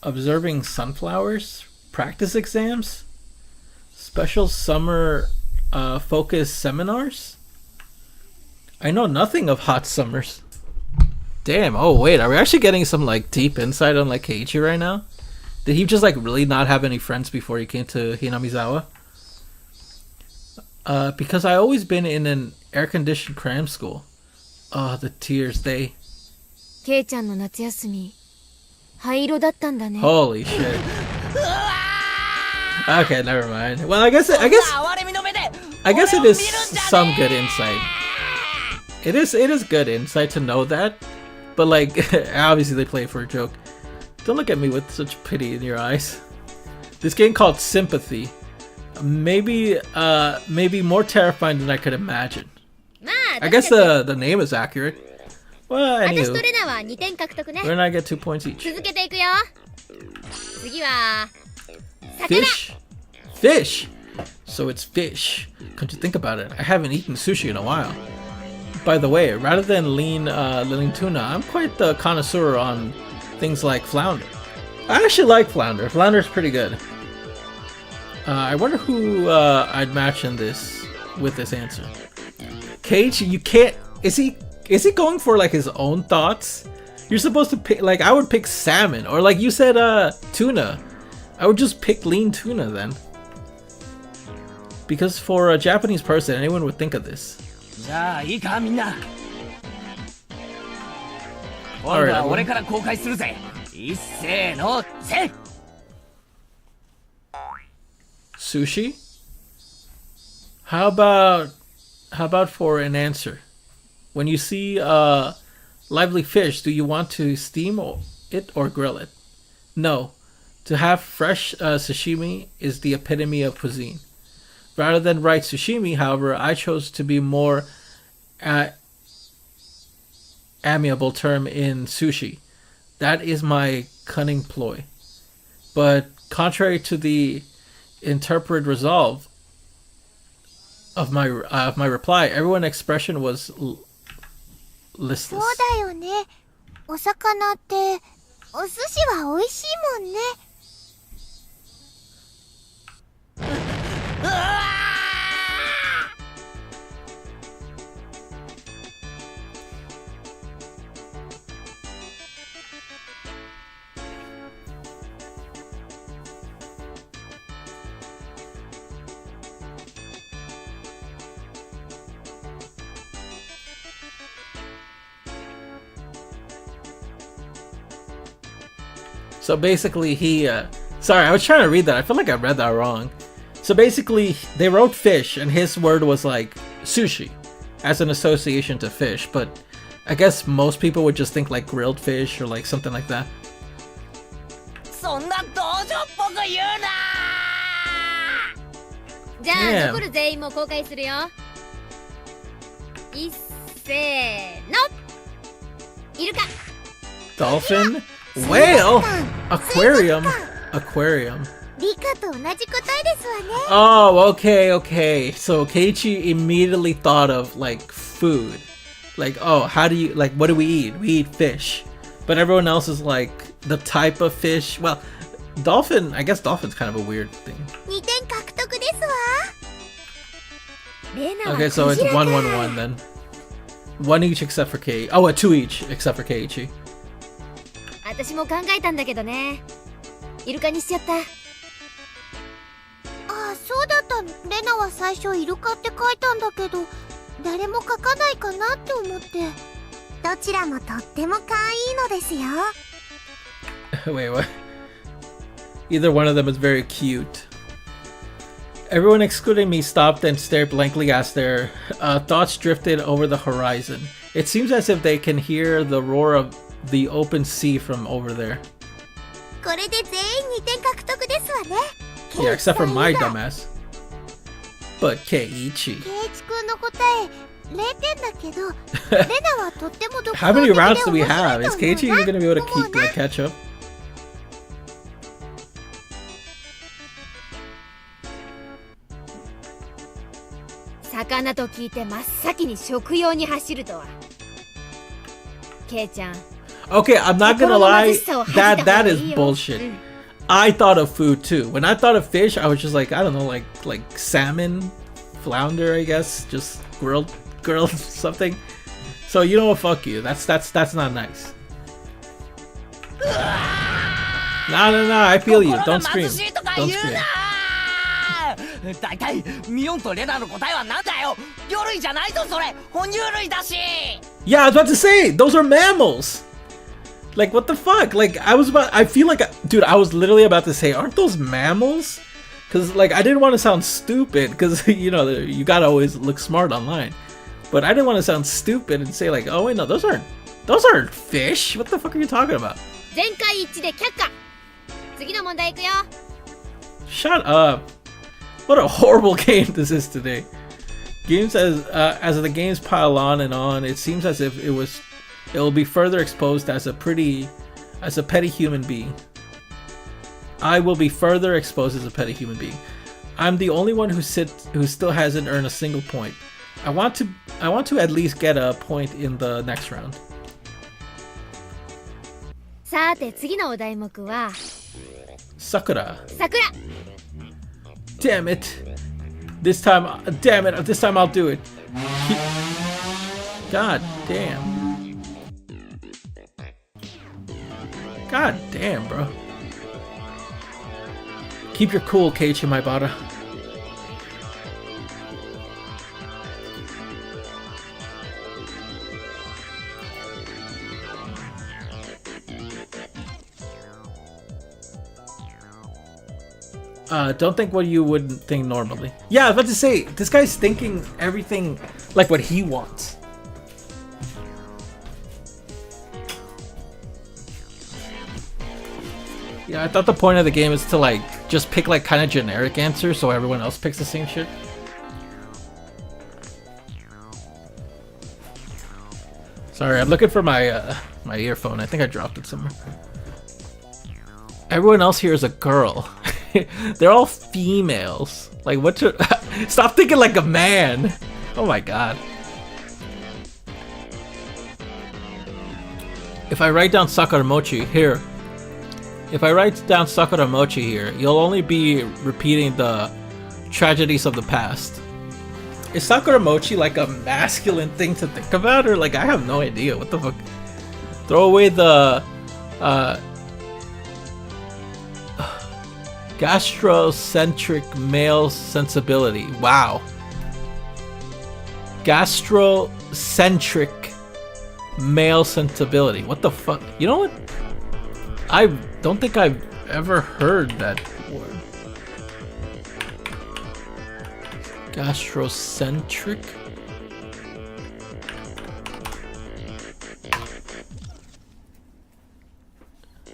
Observing sunflowers? Practice exams? Special summer focus seminars? I know nothing of hot summers. Damn, oh wait, are we actually getting some like deep insight on like Keiichi right now? Did he just like really not have any friends before he came to Hinamizawa? Because I always been in an air-conditioned cram school. Oh, the tears, they... ケイちゃんの夏休み灰色だったんだね。 Holy shit. Okay, never mind. Well, I guess it is some good insight. It is good insight to know that, but like obviously they play it for a joke. Don't look at me with such pity in your eyes. This game called Sympathy, maybe more terrifying than I could imagine. まあ I guess the name is accurate. Well, 私と anywho, レナは2点獲得ね。 we're gonna get 2 points each. 続けていくよ。次は魚。 Fish. So it's fish. Come to think about it, I haven't eaten sushi in a while. By the way, rather than lean tuna, I'm quite the connoisseur on things like flounder. I actually like flounder. Flounder's pretty good. I wonder who I'd match in this with this answer. Keiichi, you can't. Is he going for like his own thoughts? You're supposed to pick. Like, I would pick salmon, or like you said, tuna. I would just pick lean tuna then. Because for a Japanese person, anyone would think of this. じゃあいいかみんな。今 Alright, 度は俺から公開するぜ。いっせーのせい。 Sushi? How about for an answer? When you see lively fish, do you want to steam it or grill it? No. To have fresh sashimi is the epitome of cuisine. Rather than write sushimi, however, I chose to be more amiable term in sushi. That is my cunning ploy. But contrary to the interpreted resolve of my reply, everyone's expression was そう listless. だよね。お魚ってお寿司は美味しいもんね。So basically, sorry, I was trying to read that. I feel like I read that wrong. So basically, they wrote fish, and his word was like sushi, as an association to fish. But I guess most people would just think like grilled fish or like something like that. そんな道場っぽく言うな。じゃあ Damn. 残る全員も公開するよ。いっせーの。イルカ。 Dolphin, whale, aquarium, aquarium. リカと同じ答えですわね。 Oh, okay. So Keiichi immediately thought of like food. Like, oh, how do you, like, what do we eat? We eat fish. But everyone else is like the type of fish. Well, dolphin, I guess dolphin's kind of a weird thing. 2点獲得ですわ。レナは Okay, so ク it's ジラか。 1-1-1 then. One each except for Keiichi. Oh, two each except for Keiichi. 私も考えたんだけどね。イルカにしちゃった。ああ、そうだったの。レナは最初イルカって書いたんだけど、誰も書かないかなって思って。どちらもとっても可愛いのですよ。Wait, what? Either one of them is very cute. Everyone excluding me stopped and stared blankly as their thoughts drifted over the horizon. It seems as if they can hear the roar of the open sea from over there. これで全員2点獲得ですわね。 Yeah, except for my dumbass. But Keiichi. ケイチ君の答え0点だけど、レナはとっても独 How 創 many 的で rounds do we 面白 have? い Is と思う Keiichi な。 even gonna be able to 思う keep な。 like catch up? 魚と聞いて真っ先に食用に走るとは。ケイちゃん。 Okay, I'm not gonna lie. That is bullshit. うん I thought of food too. When I thought of fish, I was just like, I don't know, like salmon, flounder, I guess, just grilled something. So you know what? Fuck you. That's not nice. No. I feel you. Don't scream. Don't scream. だいたいミオンとレナの答えはなんだよ。魚類じゃないぞそれ。哺乳類だし。 Yeah, I was about to say those are mammals. Like what the fuck? Like I feel like, dude, I was literally about to say, aren't those mammals? Because like I didn't want to sound stupid. Because you know you gotta always look smart online. But I didn't want to sound stupid and say like, oh wait, no, those aren't fish. What the fuck are you talking about? 全会一致で却下。次の問題いくよ。 Shut up. What a horrible game this is today. Games as the games pile on and on, it seems as if it will be further exposed as a petty human being. I will be further exposed as a petty human being. I'm the only one who still hasn't earned a single point. I want to at least get a point in the next round. さて次のお題目は Sakura. 桜。 Damn it. This time I'll do it. God damn. God damn, bro. Keep your cool, Keiichi Maibara. Don't think what you would think normally. Yeah, I was about to say, this guy's thinking everything like what he wants. Yeah, I thought the point of the game is to like just pick like kind of generic answers so everyone else picks the same shit. Sorry, I'm looking for my my earphone. I think I dropped it somewhere. Everyone else here is a girl. They're all females. Like, what? Stop thinking like a man. Oh my god. If I write down Sakuramochi here, you'll only be repeating the tragedies of the past. Is Sakuramochi like a masculine thing to think about, or like I have no idea? What the fuck? Throw away the gastrocentric male sensibility. Wow. Gastrocentric male sensibility. What the fuck? You know what? I don't think I've ever heard that word. Gastrocentric?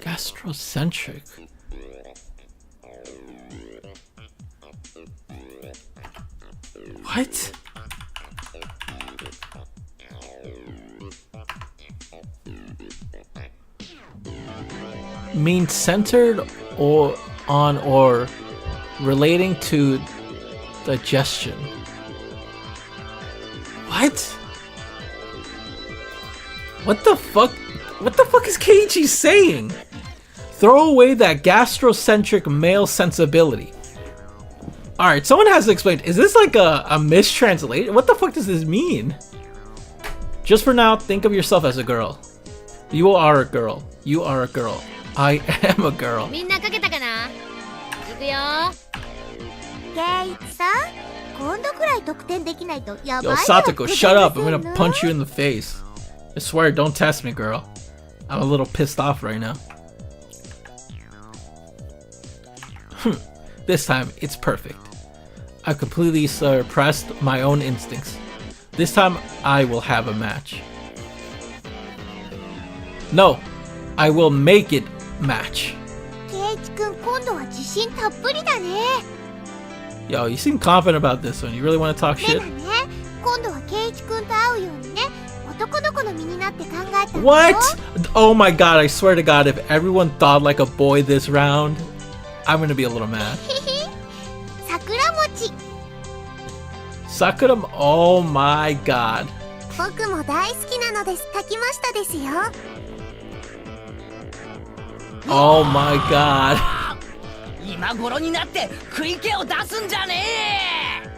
Gastrocentric. What? Means centered or on or relating to digestion. What? What the fuck? What the fuck is Keiichi saying? Throw away that gastrocentric male sensibility. Alright, someone has to explain. Is this like a mistranslation? What the fuck does this mean? Just for now, think of yourself as a girl. You are a girl. You are a girl. I am a girl. みんな書けたかな？いくよ。ケイチさん、今度くらい得点できないとやばい Yo, よ。 Satoko, shut up. I'm gonna punch you in the face. I swear, don't test me, girl. I'm a little pissed off right now. This time, it's perfect. I've completely suppressed my own instincts. This time, I will have a match. No, I will make it match. ケイチ君、今度は自信たっぷりだね。 Yo, you seem confident about this one. You really want to talk レ shit? ナね、今度はケイチ君と会うようにね、男の子の身になって考えたんだよ。 What? Oh my god, I swear to god, if everyone thought like a boy this round, I'm gonna be a little mad. 桜餅。 Sakura, oh my god. 僕も大好きなのです。炊きましたですよ。 Oh my god. 今頃になって食い気を出すんじゃねえ。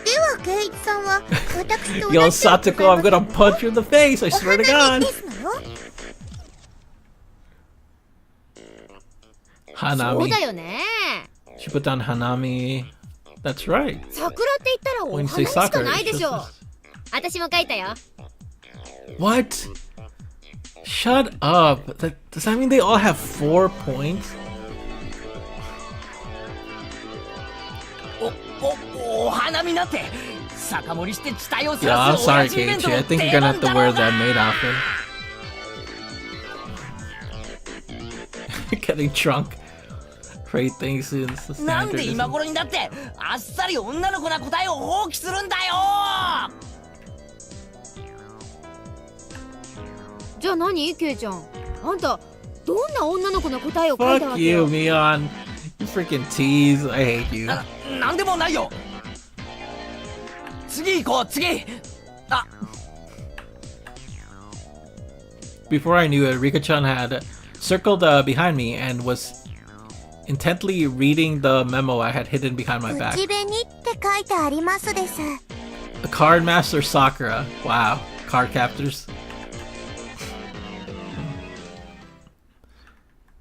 ではケイチさんは私と同じ Yo, Satoko, I'm gonna punch you in the face, I swear to お花 god. 見ですのよ。そうだ Hanami. よね。 She put down Hanami. That's right. 桜って言ったらお When you 花 say しか soccer, ない it's でしょ。 just... 私も書いたよ。 What? Shut up. Does that mean they all have 4 points? お花見なんて酒盛りして地帯を Yeah, I'm 探す sorry, 親父イベント Keiichi. の I think 定 you're gonna 番 have だ to ろ wear う that な。 maid outfit. Getting drunk. Great things in the なんで standard. 今 isn't 頃になってあっさり女の子な答えを放棄するんだよ。じゃあ何ケイちゃん。あんたどんな女の子の答えを書いたわ Fuck け you, よ。 Mion. You freaking tease. I hate you. なんでもないよ。次行こう次。あ、 Before I knew it, Rika-chan had circled behind me and was intently reading the memo I had hidden behind my back. 口紅って書いてありますです。 The Card Master Sakura. Wow. Card captors.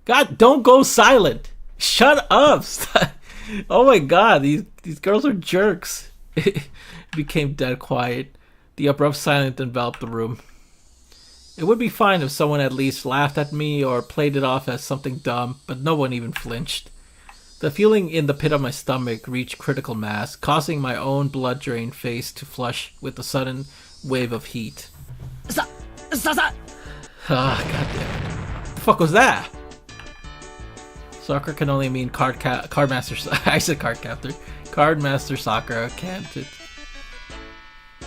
God, don't go silent. Shut up. Oh my god, these girls are jerks. It became dead quiet. The abrupt silence enveloped the room. It would be fine if someone at least laughed at me or played it off as something dumb, but no one even flinched. The feeling in the pit of my stomach reached critical mass, causing my own blood-drained face to flush with a sudden wave of heat. Sa. Ah, goddamn. The fuck was that? Sakura can only mean Cardmaster. I said card captor. Cardmaster Sakura can't it?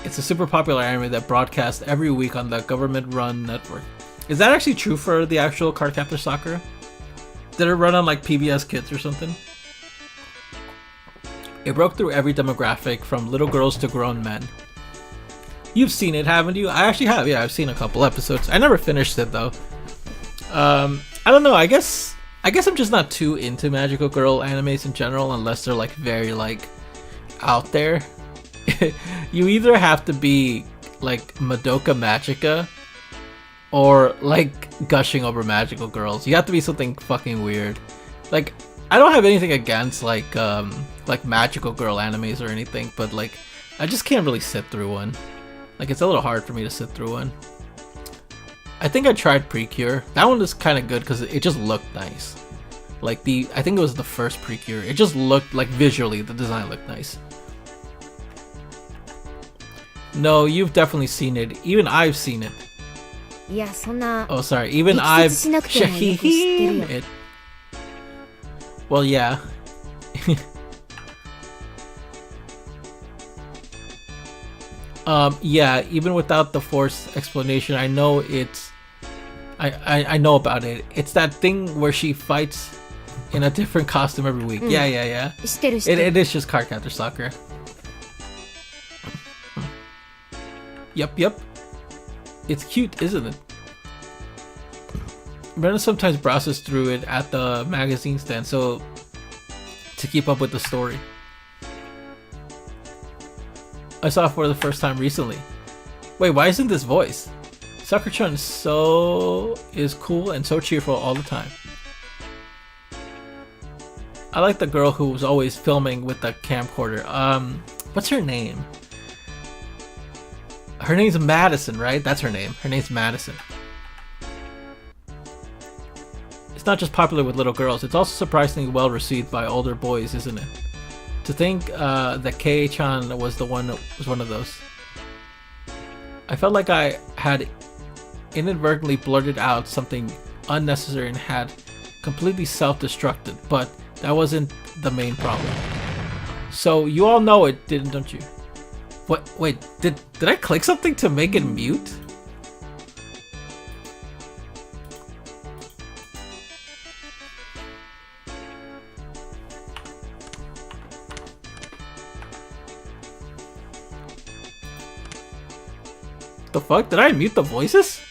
It's a super popular anime that broadcasts every week on the government-run network. Is that actually true for the actual Cardcaptor Sakura? Did it run on like PBS Kids or something? It broke through every demographic, from little girls to grown men. You've seen it, haven't you? I actually have. Yeah, I've seen a couple episodes. I never finished it though. I don't know. I guess I'm just not too into magical girl animes in general, unless they're like very like out there. You either have to be like Madoka Magica or like gushing over magical girls. You have to be something fucking weird. Like, I don't have anything against like magical girl animes or anything, but like I just can't really sit through one. Like, it's a little hard for me to sit through one. I think I tried Precure. That one was kind of good because it just looked nice. Like I think it was the first Precure. It just looked like visually the design looked nice. No, you've definitely seen it. Even I've seen it. いやそんな Oh, sorry. Even I've 力説しなくてもよく知ってるよ it. Well, yeah. Yeah. Even without the forced explanation, I know it's. I know about it. It's that thing where she fights in a different costume every week. Yeah. 知ってる知ってる It is just Cardcaptor Sakura. Yep. It's cute, isn't it? Brenda sometimes browses through it at the magazine stand, so to keep up with the story. I saw it for the first time recently. Wait, why isn't this voice? Sakura-chan is cool and so cheerful all the time. I like the girl who was always filming with the camcorder. What's her name? Her name's Madison, right? That's her name. Her name's Madison. It's not just popular with little girls, it's also surprisingly well received by older boys, isn't it? To think that Kei-chan was one of those. I felt like I had inadvertently blurted out something unnecessary and had completely self-destructed, but that wasn't the main problem. So you all know it, don't you? What? Wait, did I click something to make it mute? The fuck? Did I mute the voices?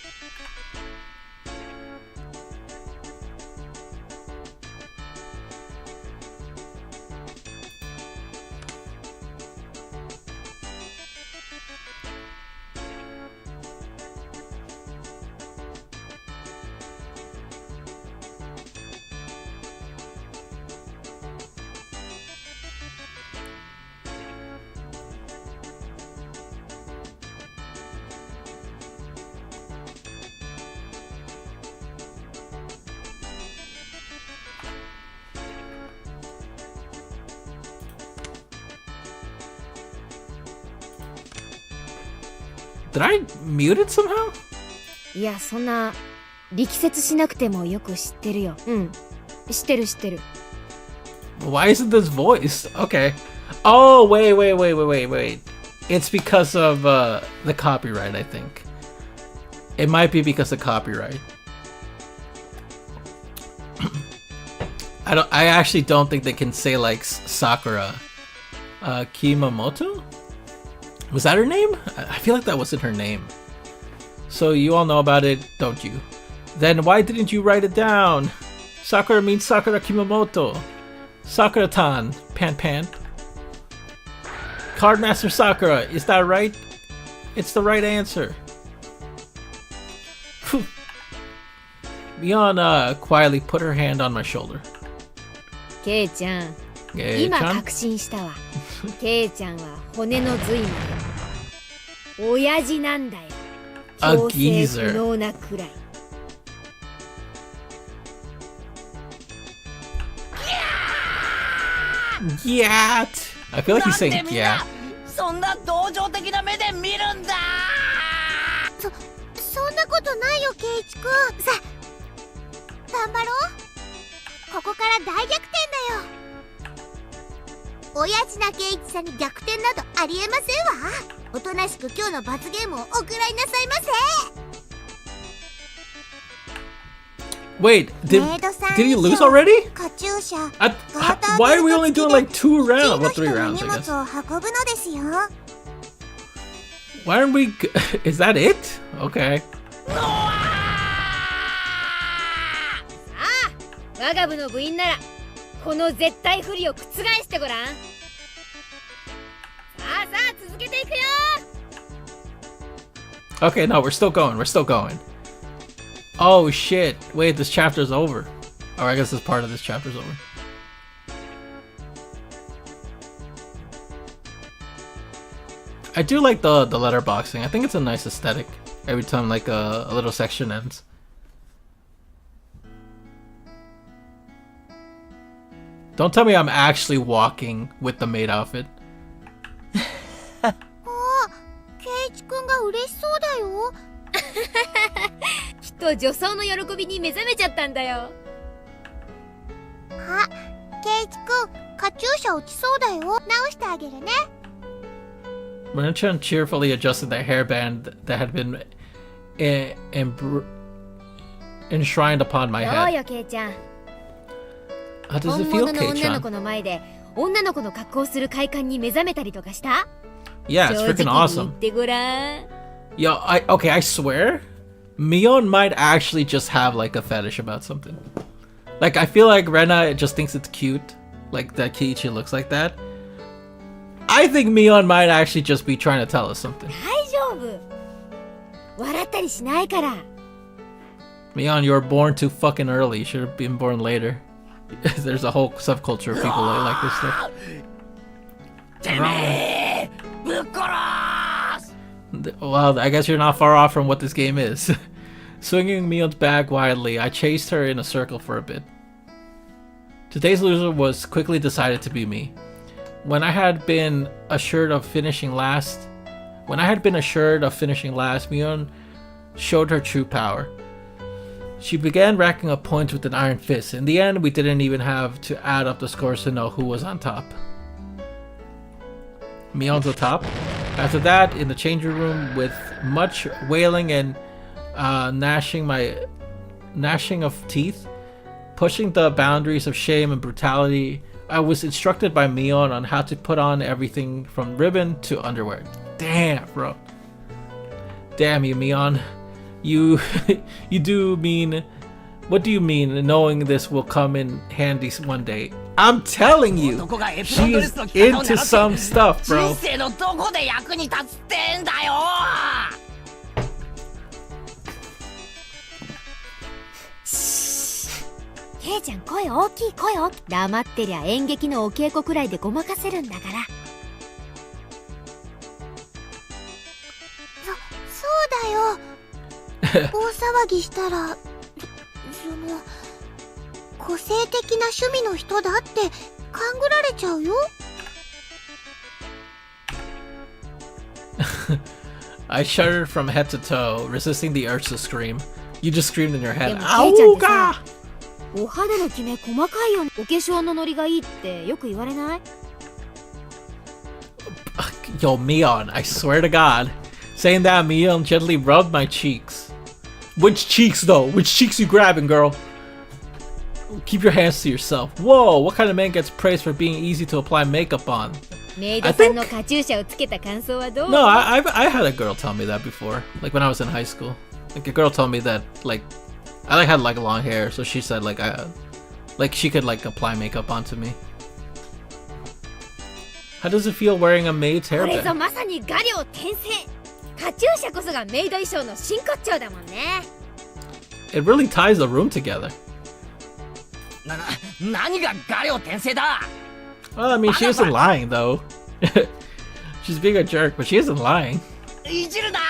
Did I mute it somehow? いやそんな力説しなくてもよく知ってるよ知ってる Why isn't this voice? Okay. Oh, wait. It's because of the copyright, I think. It might be because of copyright. I actually don't think they can say like Sakura. Kimamoto? Was that her name? I feel like that wasn't her name. So you all know about it, don't you? Then why didn't you write it down? Sakura means Sakura Kimamoto. Sakura-tan, pan. Cardmaster Sakura, is that right? It's the right answer. Mion quietly put her hand on my shoulder. ケイちゃん Hey, 今 Chan? 確信したわケイちゃんは骨の髄まで親父なんだよ A 強制 geezer. 不能なくらい Yeah. I feel like he's なんで saying みん yeah. なそんな同情的な目で見るんだ。そんなことないよ圭一くん。さ頑張ろう。ここから大逆転だよ。親父な圭一さんに逆転などありえませんわ。おとなしく今日の罰ゲームをおくらいなさいませ。 Wait, did he lose already? カチューシャ Why are we only doing like 2 rounds? Well, 3 rounds, 荷 I 物 guess. を運ぶのですよ。 Why aren't we? Is that it? Okay. 我が部の部員ならこの絶対不利を覆してごらん。さあ続けていくよ。 Okay, no, we're still going. We're still going. Oh shit! Wait, this chapter's over. Or I guess this part of this chapter's over. I do like the letterboxing. I think it's a nice aesthetic every time like a little section ends. Don't tell me I'm actually walking with the maid outfit. 圭一くんが嬉しそうだよ。きっと女装の喜びに目覚めちゃったんだよ。あ、圭一くんカチューシャ落ちそうだよ。直してあげるね。Renichan cheerfully adjusted the hairband that had been enshrined upon my どう head. よケイちゃん。 How does 本 it 物 feel, の女の子 Kei-chan? の前で女の子の格好をする快感に目覚めたりとかした？ Yeah, it's 正 freaking 直に言っ awesome. てごらん。 Yo, okay, I swear, Mion might actually just have like a fetish about something. Like, I feel like Rena just thinks it's cute, like that Keiichi looks like that. I think Mion might actually just be trying to tell us something. 大丈夫。笑ったりしないから。 Mion, you were born too fucking early. You should have been born later. There's a whole subculture of people that like this stuff. てめえぶっ殺す。 Well, I guess you're not far off from what this game is. Swinging Mion's bag wildly, I chased her in a circle for a bit. Today's loser was quickly decided to be me. When I had been assured of finishing last, Mion showed her true power. She began racking up points with an iron fist. In the end, we didn't even have to add up the scores to know who was on top. Mion's on top. After that, in the changing room, with much wailing and gnashing of teeth, pushing the boundaries of shame and brutality, I was instructed by Mion on how to put on everything from ribbon to underwear. Damn, bro. Damn you, Mion. You do mean... What do you mean knowing this will come in handy one day? I'm telling you, 男がエプロン she ドレ is スの着方を into 習って some stuff, 人 bro. 生のどこで役に立つってんだよ。ケイちゃん声大きい声大きい。黙ってりゃ演劇のお稽古くらいでごまかせるんだから。そうだよ。大騒ぎしたら、その個性的な趣味の人だって勘ぐられちゃうよ。I shuddered from head to toe, resisting the urge to scream. You just screamed in your で head. もケイちゃんって Auga! さ、お肌のキメ細かいよね。お化粧のノリがいいってよく言われない？ Yo, Mion, I swear to God. Saying that, Mion gently rubbed my cheeks. Which cheeks, though? Which cheeks you grabbing, girl? Keep your hands to yourself. Whoa, what kind of man gets praised for being easy to apply makeup on? メイドさんのカチューシャをつけた感想はどう？ No, I had a girl tell me that before. Like when I was in high school. Like a girl told me that, like, I had like long hair, so she said like she could like apply makeup onto me. How does it feel wearing a maid's これぞ hairband? まさに画量転生。カチューシャこそがメイド衣装の真骨頂だもんね。It really ties the room together. 何が画量転生だ。 Well, I mean, she isn't lying though. She's being a jerk, but she isn't lying. いじるな。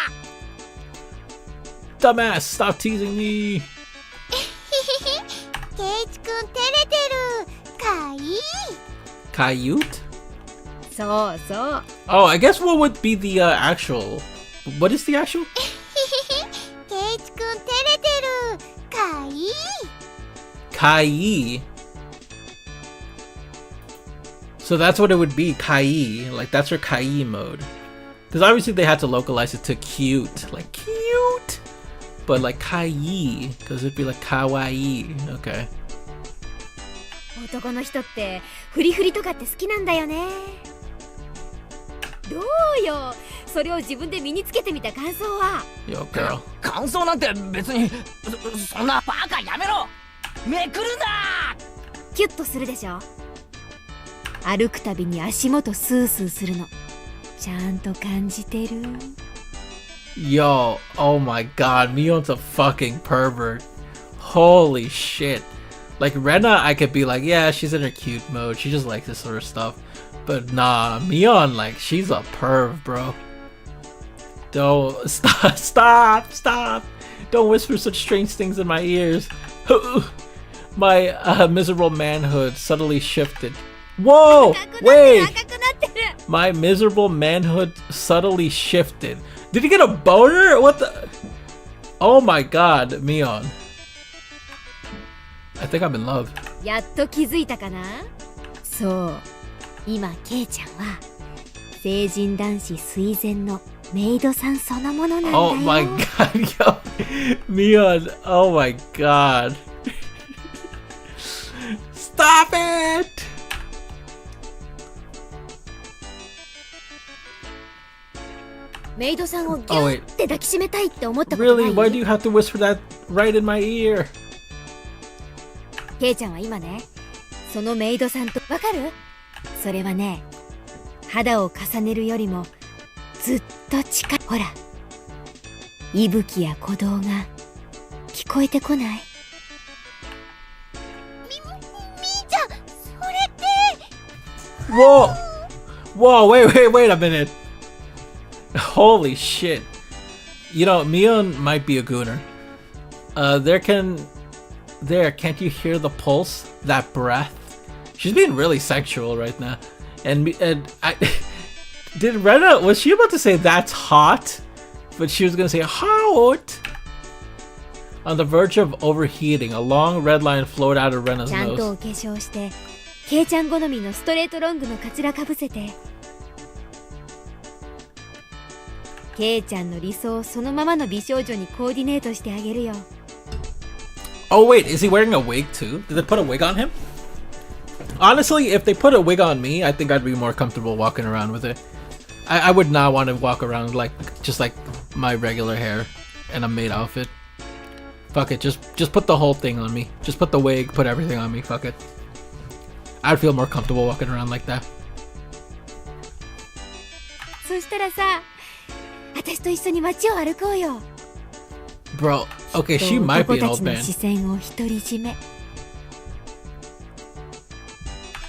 Dumbass, stop teasing me. ケイチくん照れてる。かいい。Kayute? そうそう。 Oh, I guess what would be the actual? What is the actual? ケイチくん照れてる。かいい。 Kai. So that's what it would be, Kai. Like that's her Kai mode. Because obviously they had to localize it to cute, like cute. But like Kai, because it'd be like kawaii. Okay. 男の人ってフリフリとかって好きなんだよね。どうよ、それを自分で身につけてみた感想は。 Yo, girl. 感想なんて別にそんなバカやめろ。めくるな。キュッとするでしょ。歩くたびに足元スースーするのちゃんと感じてる。 Yo, oh my god, Mion's a fucking pervert. Holy shit. Like Rena, I could be like, yeah, she's in her cute mode. She just likes this sort of stuff. But nah, Mion, like, she's a perv, bro. Don't stop. Don't whisper such strange things in my ears. My miserable manhood suddenly shifted. Whoa, wait. My miserable manhood subtly shifted. Did he get a boner? What the? Oh my god, Mion. I think I'm in love. やっと気づいたかな。そう、今ケイちゃんは成人男子垂涎のメイドさんそのものなんだよ。 Oh my god, yo. Mion, oh my god. Stop it! メイドさんをギュッて抱きしめたいって思ったことない？ Really? Why do you have to whisper that right in my ear? ケイちゃんは今ね、そのメイドさんとわかる？それはね、肌を重ねるよりもずっと近い。ほら、息吹や鼓動が聞こえてこない？みーちゃん、それって。 Whoa! Whoa, wait a minute. Holy shit. You know, Mion might be a gooner. Can't you hear the pulse? That breath? She's being really sexual right now. And I did Rena, was she about to say that's hot? But she was gonna say hot. On the verge of overheating, a long red line flowed out of Rena's ちゃんとお nose. 化粧して、ケイちゃん好みのストレートロングのカツラかぶせて、ケイちゃんの理想をそのままの美少女にコーディネートしてあげるよ。 Oh wait, is he wearing a wig too? Did they put a wig on him? Honestly, if they put a wig on me, I think I'd be more comfortable walking around with it. I would not want to walk around like just like my regular hair and a maid outfit. Fuck it, just put the whole thing on me. Just put the wig, put everything on me. Fuck it. I'd feel more comfortable walking around like that. そしたらさ、私と一緒に街を歩こうよ。 Bro, okay, she might be an 男た old ちの man. 視線を独り占め。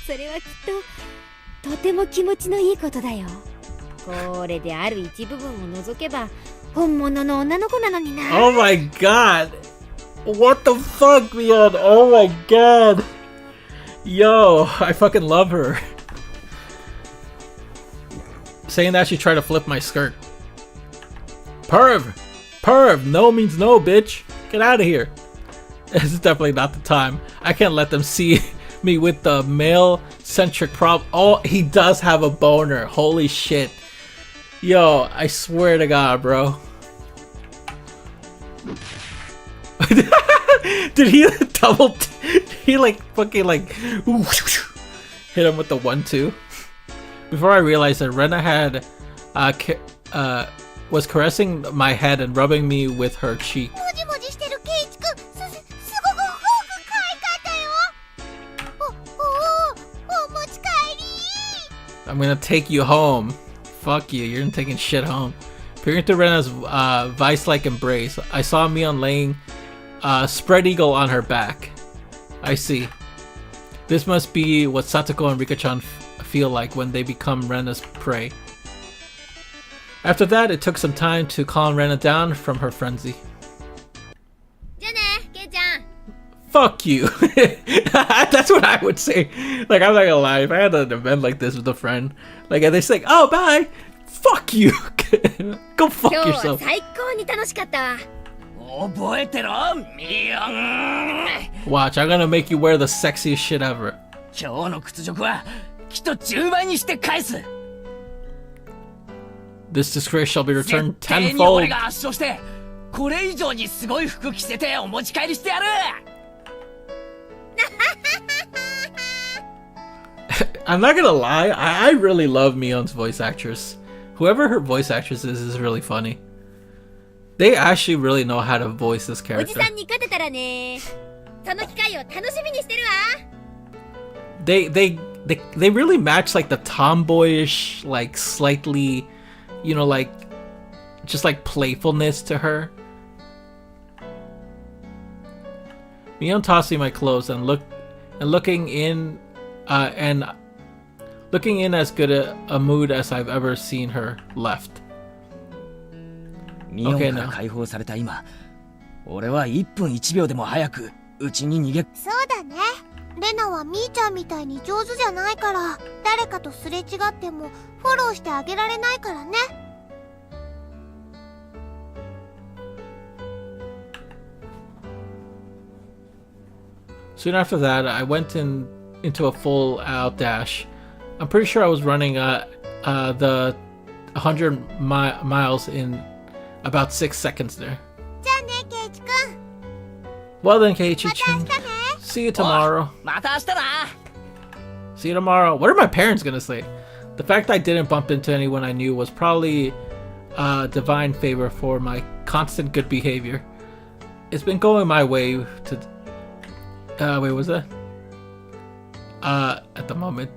それはきっととても気持ちのいいことだよ。これである一部分を除けば本物の女の子なのにな。 Oh my god. What the fuck, Mion? Oh my god. Yo, I fucking love her. Saying that she tried to flip my skirt. Perv! No means no, bitch. Get out of here. This is definitely not the time. I can't let them see me with the male-centric problem. Oh, he does have a boner. Holy shit. Yo, I swear to God, bro. Did he double? He like fucking like hit him with the 1-2. Before I realized that Rena had was caressing my head and rubbing me with her cheek. もじもじしてるケイチくん、すごく可愛かったよ。お持ち帰り。 I'm gonna take you home. Fuck you, you're taking shit home. Peering through Rena's vice-like embrace, I saw Mion laying spread eagle on her back. I see. This must be what Satoko and Rika-chan feel like when they become Rena's prey. After that, it took some time to calm Rena down from her frenzy. じゃあね、ケイちゃん。fuck you. That's what I would say. Like, I'm not gonna lie, if I had an event like this with a friend, like, and they say, oh, bye, fuck you. Go fuck 今日は yourself. 最高に楽しかったわ。覚えてろミオン。 Watch, I'm gonna make you wear the sexiest shit ever. 今日の屈辱はきっと10倍にして返す。 This disgrace shall be 絶 returned 対に tenfold. 俺が圧勝してこれ以上にすごい服着せてお持ち帰りしてやる。I'm not gonna lie, I really love Mion's voice actress. Whoever her voice actress is really funny. They actually really know how to voice this おじ character. さんに勝てたらね。その機会を楽しみにしてるわ。They really match like the tomboyish, like slightly, you know, like just like playfulness to her. Mion tossing my clothes and looking in as good a mood as I've ever seen her left. ミオンから解放された今、俺は1分1秒でも早くうちに逃げ。そうだね。レナはみーちゃんみたいに上手じゃないから、誰かとすれ違ってもフォローしてあげられないからね。Soon after that, I went into a full-out dash. I'm pretty sure I was running the 100 miles in about 6 seconds there. じゃあね、ケイチくん。 Well then, Keiichi-chan. また明日ね。 See you tomorrow. また明日な。 See you tomorrow. What are my parents gonna say? The fact I didn't bump into anyone I knew was probably divine favor for my constant good behavior. It's been going my way to... wait, was that? At the moment.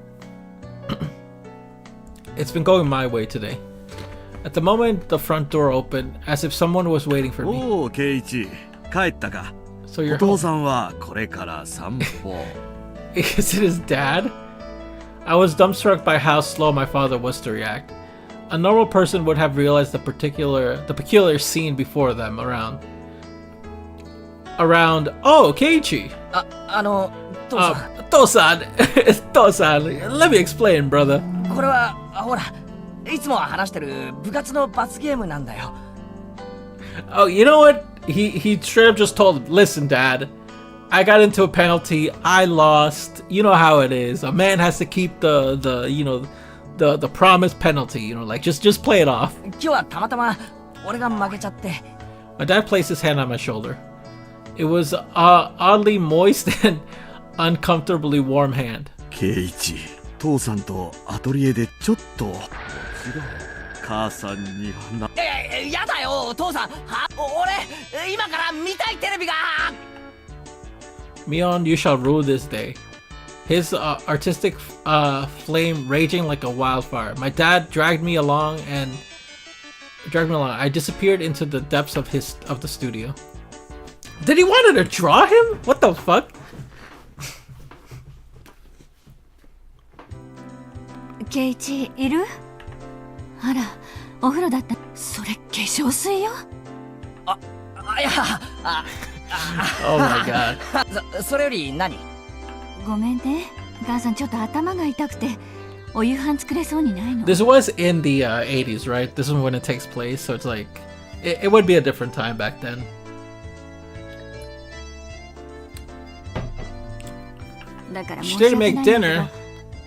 It's been going my way today. At the moment, the front door opened, as if someone was waiting for me. おお、ケイイチ、帰ったか。 So お you're 父 home. さんはこれから散歩。Is it his dad? I was dumbstruck by how slow my father was to react. A normal person would have realized the peculiar scene before them around. Oh, Keiichi. 父さん、 Tosan. Tosan. Let me explain, brother. これはほら、いつも話してる部活の罰ゲームなんだよ。 Oh, you know what? He straight up just told him, listen, Dad, I got into a penalty. I lost. You know how it is. A man has to keep the promised penalty. You know, like just play it off. 今日はたまたま俺が負けちゃって。 My dad placed his hand on my shoulder. It was oddly moist and uncomfortably warm hand. ケイイチ、父さんとアトリエでちょっと。母さんにはな。やだよお父さん。俺今から見たいテレビが。 Mion, you shall rue this day. His artistic flame raging like a wildfire. My dad dragged me along. I disappeared into the depths of the studio. Did he want to draw him? What the fuck? ケイチいる？あら、お風呂だった。それ化粧水よ。いや、Oh my god. それより何？ごめんね。母さんちょっと頭が痛くて、お夕飯作れそうにないの。 This was in the 80s, right? This is when it takes place, so it's like it would be a different time back then. だから She 申し訳 didn't ない make んだけど dinner.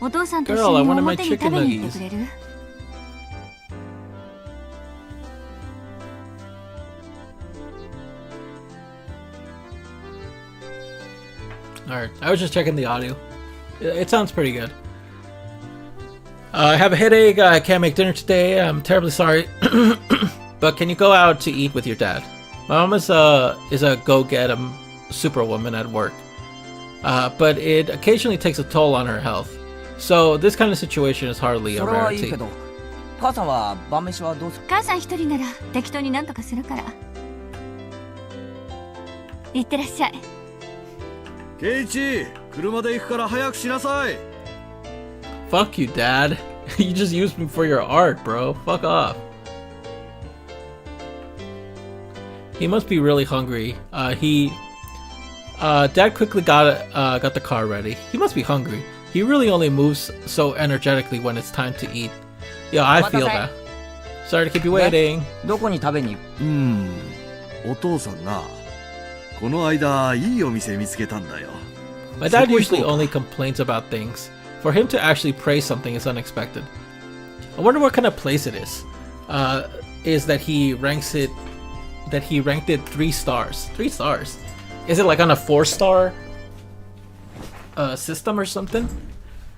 お父さんと一 Girl, 緒 I に wanted my 表に食 chicken べに行ってくれる？ Alright, I was just checking the audio. It sounds pretty good. I have a headache. I can't make dinner today. I'm terribly sorry. But can you go out to eat with your dad? My mom is a go-get-em superwoman at work. But it occasionally takes a toll on her health. So this kind of situation is hardly a それはいい rarity. けど、母さんは晩飯はどうする？母さん一人なら適当になんとかするから。いってらっしゃい。ケイイチ、車で行くから早くしなさい。 Fuck you, Dad. You just used me for your art, bro. Fuck off. He must be really hungry. Dad quickly got the car ready. He must be hungry. He really only moves so energetically when it's time to eat. Yeah, I feel that. Sorry to keep you waiting. どこに食べにお父さんな、この間いいお店見つけたんだよ。 My dad usually only complains about things. For him to actually praise something is unexpected. I wonder what kind of place it is. Is that he ranked it 3 stars. 3 stars. Is it like on a 4-star system or something?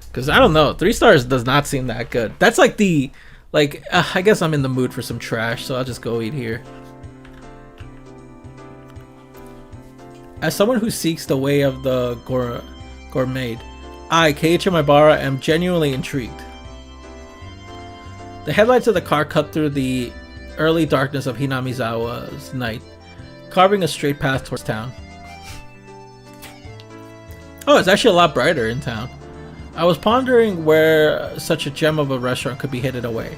Because I don't know. 3 stars does not seem that good. That's like the I guess I'm in the mood for some trash, so I'll just go eat here. As someone who seeks the way of the gourmet, I, Keiichi Maibara, am genuinely intrigued. The headlights of the car cut through the early darkness of Hinamizawa's night, carving a straight path towards town. Oh, it's actually a lot brighter in town. I was pondering where such a gem of a restaurant could be hidden away.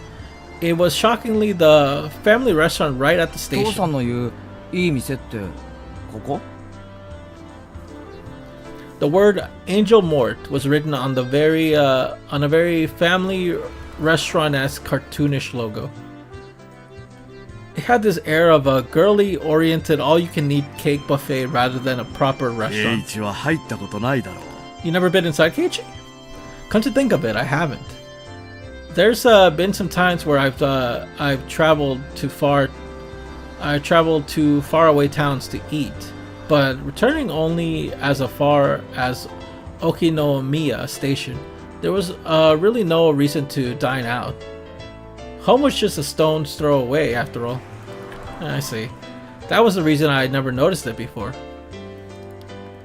It was shockingly the family restaurant right at the 父さ station. んの言ういい店ってここ The word Angel Mort was written on a very family restaurant-esque cartoonish logo. It had this air of a girly-oriented all-you-can-eat cake buffet rather than a proper 圭 restaurant. 一は入ったことないだろう。 You never been inside, Keiichi? Come to think of it, I haven't. There's been some times where I've traveled to faraway towns to eat, but returning only as far as Okinomiya Station, there was really no reason to dine out. Home was just a stone's throw away, after all. I see. That was the reason I had never noticed it before.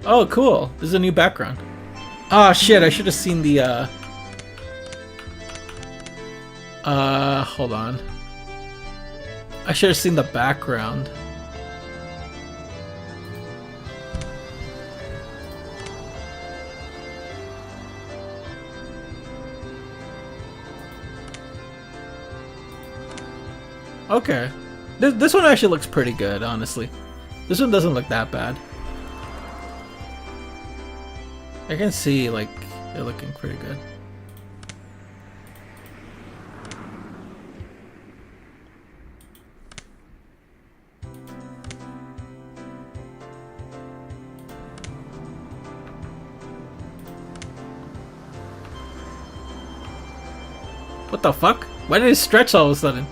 Oh, cool. This is a new background. Ah, shit, I should have seen the, hold on. I should have seen the background. Okay. This one actually looks pretty good, honestly. This one doesn't look that bad. I can see, like, they're looking pretty good. What the fuck? Why did it stretch all of a sudden?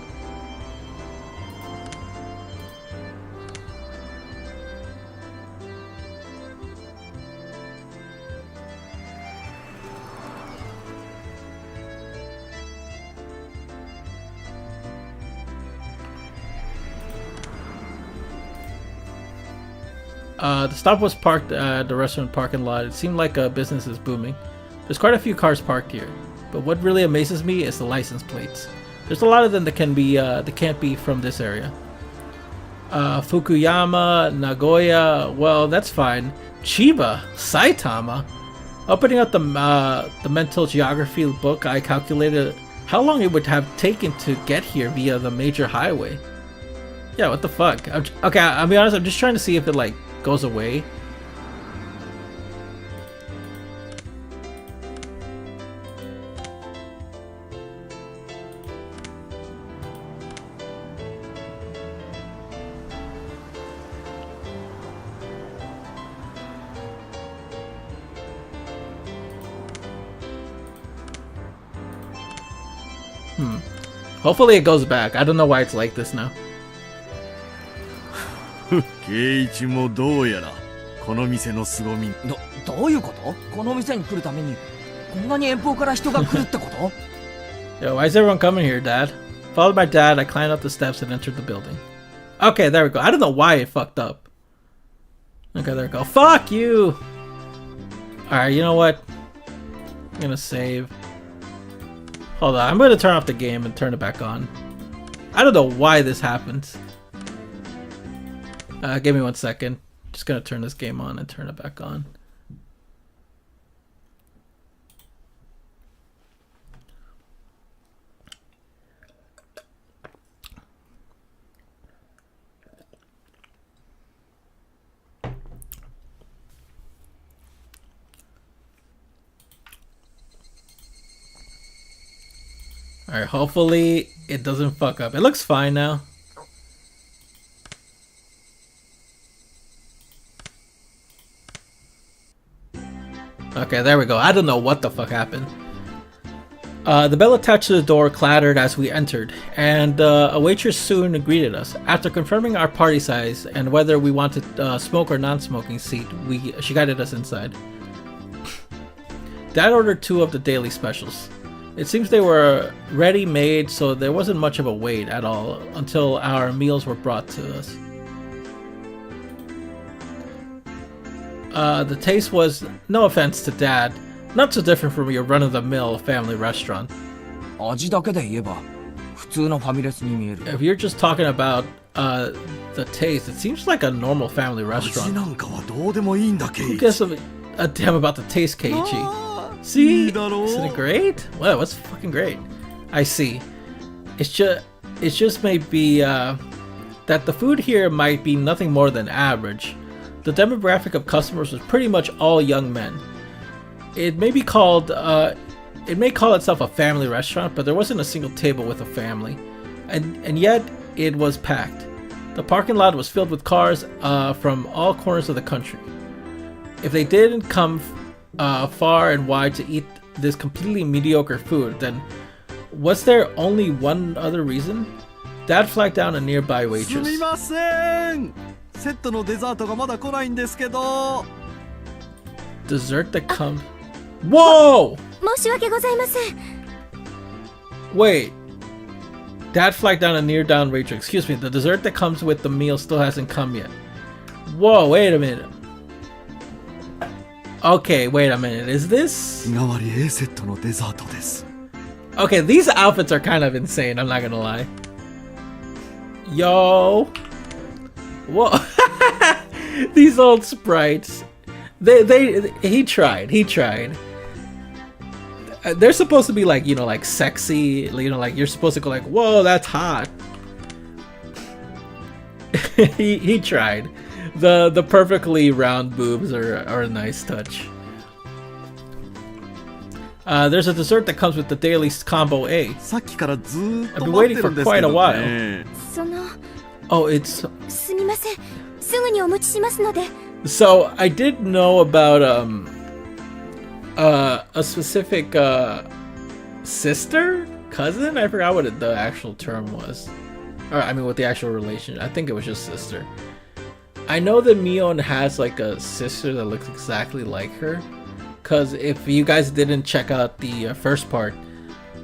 The stop was parked at the restaurant parking lot. It seemed like a business is booming. There's quite a few cars parked here, but what really amazes me is the license plates. There's a lot of them that can't be from this area. Fukuyama, Nagoya, well, that's fine. Chiba, Saitama. Opening up the mental geography book, I calculated how long it would have taken to get here via the major highway. Yeah, what the fuck? Okay, I'll be honest, I'm just trying to see if it, like, goes away. Hopefully it goes back. I don't know why it's like this now. 圭一もどうやらこの店の凄み。どういうこと？この店に来るためにこんなに遠方から人が来るってこと？ Yo, why is everyone coming here, Dad? Followed by Dad, I climbed up the steps and entered the building. Okay, there we go. I don't know why it fucked up. Okay, there we go. Fuck you! Alright, you know what? I'm gonna save. Hold on, I'm gonna turn off the game and turn it back on. I don't know why this happens. Give me 1 second. Just gonna turn this game on and turn it back on. Alright, hopefully it doesn't fuck up. It looks fine now. Okay, there we go. I don't know what the fuck happened. The bell attached to the door clattered as we entered, and a waitress soon greeted us. After confirming our party size and whether we wanted smoke or non-smoking seat, she guided us inside. Dad ordered 2 of the daily specials. It seems they were ready-made, so there wasn't much of a wait at all until our meals were brought to us. The taste was, no offense to Dad, not so different from your run-of-the-mill family restaurant. 味だけで言えば普通のファミレスに見える。 If you're just talking about the taste, it seems like a normal family 味 restaurant. なんかはどうでもいいんだケイ Who チ gives a damn about the taste, Keiichi? あー See? いいだろう Isn't it great? Wow, what's fucking great? I see. It's just may be that the food here might be nothing more than average. The demographic of customers was pretty much all young men. It may be called it may call itself a family restaurant, but there wasn't a single table with a family, and yet it was packed. The parking lot was filled with cars from all corners of the country. If they didn't come far and wide to eat this completely mediocre food, then was there only one other reason? Dad flagged down a nearby すみ waitress. ませんセットのデザートがまだ来ないんですけど Dessert that comes. Whoa! 申し訳ございません。 Wait. Dad flagged down a near down waitress. Excuse me, the dessert that comes with the meal still hasn't come yet. Whoa, wait a minute. Okay, wait a minute. Is this. 日替わり A セットのデザートです Okay, these outfits are kind of insane, I'm not gonna lie. Yo. Whoa. These old sprites. He tried. They're supposed to be like, you know, like sexy, you know, like you're supposed to go like, whoa, that's hot. he tried. The perfectly round boobs are a nice touch. There's a dessert that comes with the daily combo A. さっきからずーっ I've と been 待っ waiting て for るんです quite け a ど while. ね Oh, it's. すみません。すぐにお持ちしますので。 So I did know about a specific sister, cousin. I forgot what the actual term was, or I mean, what the actual relation. I think it was just sister. I know that Mion has like a sister that looks exactly like her. Cause if you guys didn't check out the first part,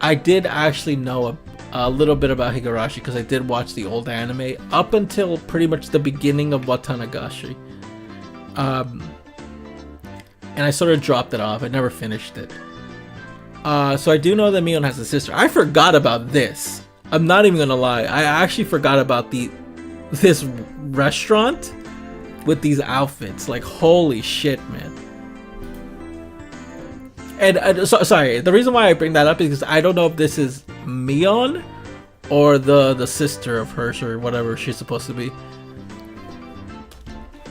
I did actually know a little bit about Higurashi because I did watch the old anime up until pretty much the beginning of Watanagashi. And I sort of dropped it off. I never finished it. So I do know that Mion has a sister. I forgot about this. I'm not even gonna lie. I actually forgot about this restaurant with these outfits. Like, holy shit, man. And sorry, the reason why I bring that up is because I don't know if this is Mion or the sister of hers or whatever she's supposed to be.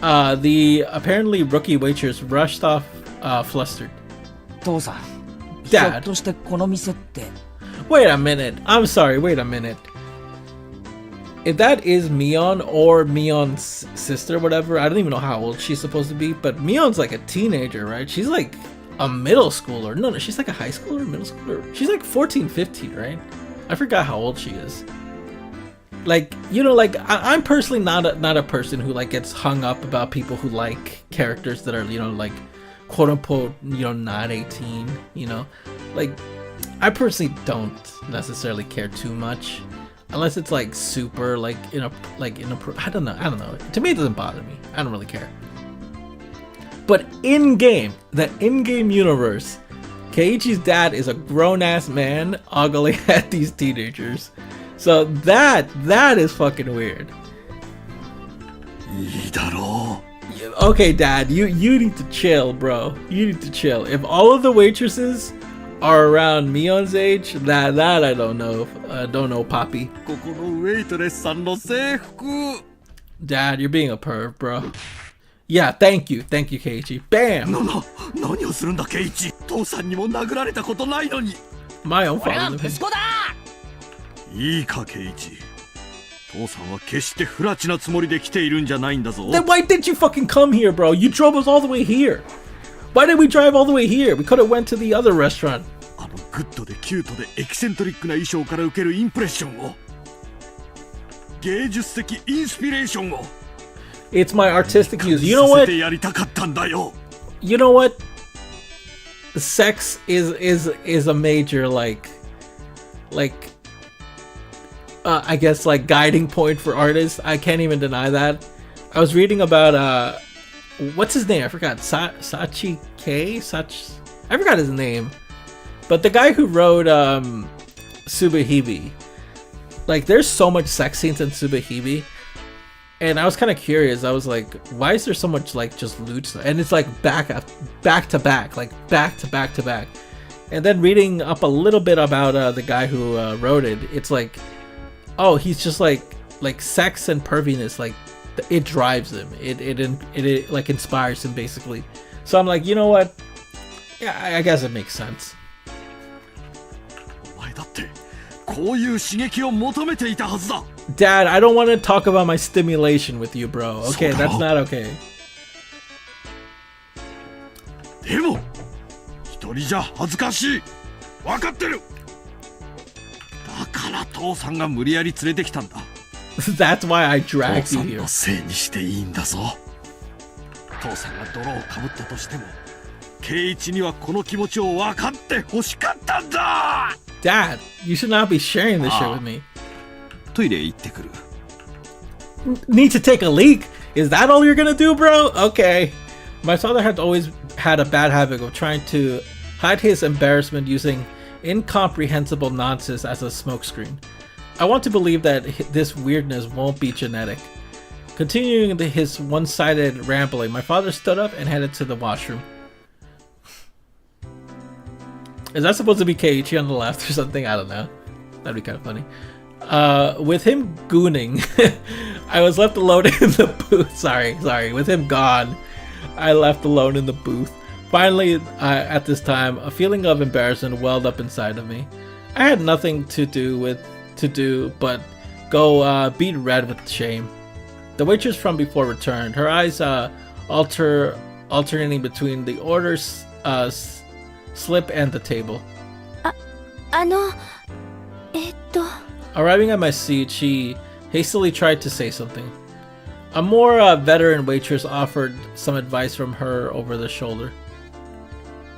The apparently rookie waitress rushed off flustered. 父さん Dad ひょっとしてこの店って Wait a minute. I'm sorry. Wait a minute. If that is Mion or Mion's sister, whatever, I don't even know how old she's supposed to be, but Mion's like a teenager, right? She's like a middle schooler. No, she's like a high schooler, middle schooler. She's like 14, 15, right? I forgot how old she is. Like, you know, like I'm personally not a person who like gets hung up about people who like characters that are, you know, like quote unquote, you know, not 18, you know, like I personally don't necessarily care too much unless it's like super like I don't know. To me, it doesn't bother me. I don't really care. But in-game, the in-game universe, Keiichi's dad is a grown-ass man ogling at these teenagers. So that is fucking weird. いいだろ Okay, Dad, you need to chill, bro. You need to chill. If all of the waitresses are around Mion's age, that I don't know. Don't know, Poppy. うここのウェイトレスさんの制服 Dad, you're being a perv, bro. Yeah, thank you, Keiichi. Bam. 何をするんだケイチ父さんにも殴られたことないのに My own 俺は father's 息子だいいか、ケイチ。父さんは決して不埒なつもりで来ているんじゃないんだぞ。 Then why didn't you fucking come here, bro? You drove us all the way here. Why did we drive all the way here? We could have went to the other restaurant. あのグッドでキュートでエキセントリックな衣装から受けるインプレッションを、芸術的インスピレーションを It's my artistic use. You know させ what? てやりたかったんだよ。 You know what? Sex is a major like I guess like guiding point for artists. I can't even deny that. I was reading about what's his name? I forgot. Sachi K? I forgot his name. But the guy who wrote Subahibi. Like there's so much sex scenes in Subahibi. And I was kind of curious. I was like, why is there so much like just loot? And it's like back to back, like back to back to back. And then reading up a little bit about the guy who wrote it, it's like, oh, he's just like sex and perviness, like it drives him. It like inspires him basically. So I'm like, you know what? Yeah, I guess it makes sense. お前だってこういう刺激を求めていたはずだ。 Dad, I don't want to talk about my stimulation with you, bro. Okay, that's not okay. でも一人じゃ恥ずかしい。分かってる。だから父さんが無理やり連れてきたんだ。 That's why I 父 dragged さ you ん here. のせいにしていいんだぞ。父さんが泥をかぶったとしても、圭一にはこの気持ちを分かって欲しかったんだ。 Dad, you should not be sharing this shit with me. トイレ行ってくる。 Need to take a leak? Is that all you're gonna do, bro? Okay. My father had always had a bad habit of trying to hide his embarrassment using incomprehensible nonsense as a smokescreen. I want to believe that this weirdness won't be genetic. Continuing his one-sided rambling, my father stood up and headed to the washroom. Is that supposed to be Keiichi on the left or something? I don't know. That'd be kind of funny. With him gooning, I was left alone in the booth. Sorry. With him gone, I left alone in the booth. Finally, at this time, a feeling of embarrassment welled up inside of me. I had nothing to do but go beat red with shame. The waitress from before returned, her eyes alternating between the order's slip and the table. Arriving at my seat, she hastily tried to say something. A more veteran waitress offered some advice from her over the shoulder.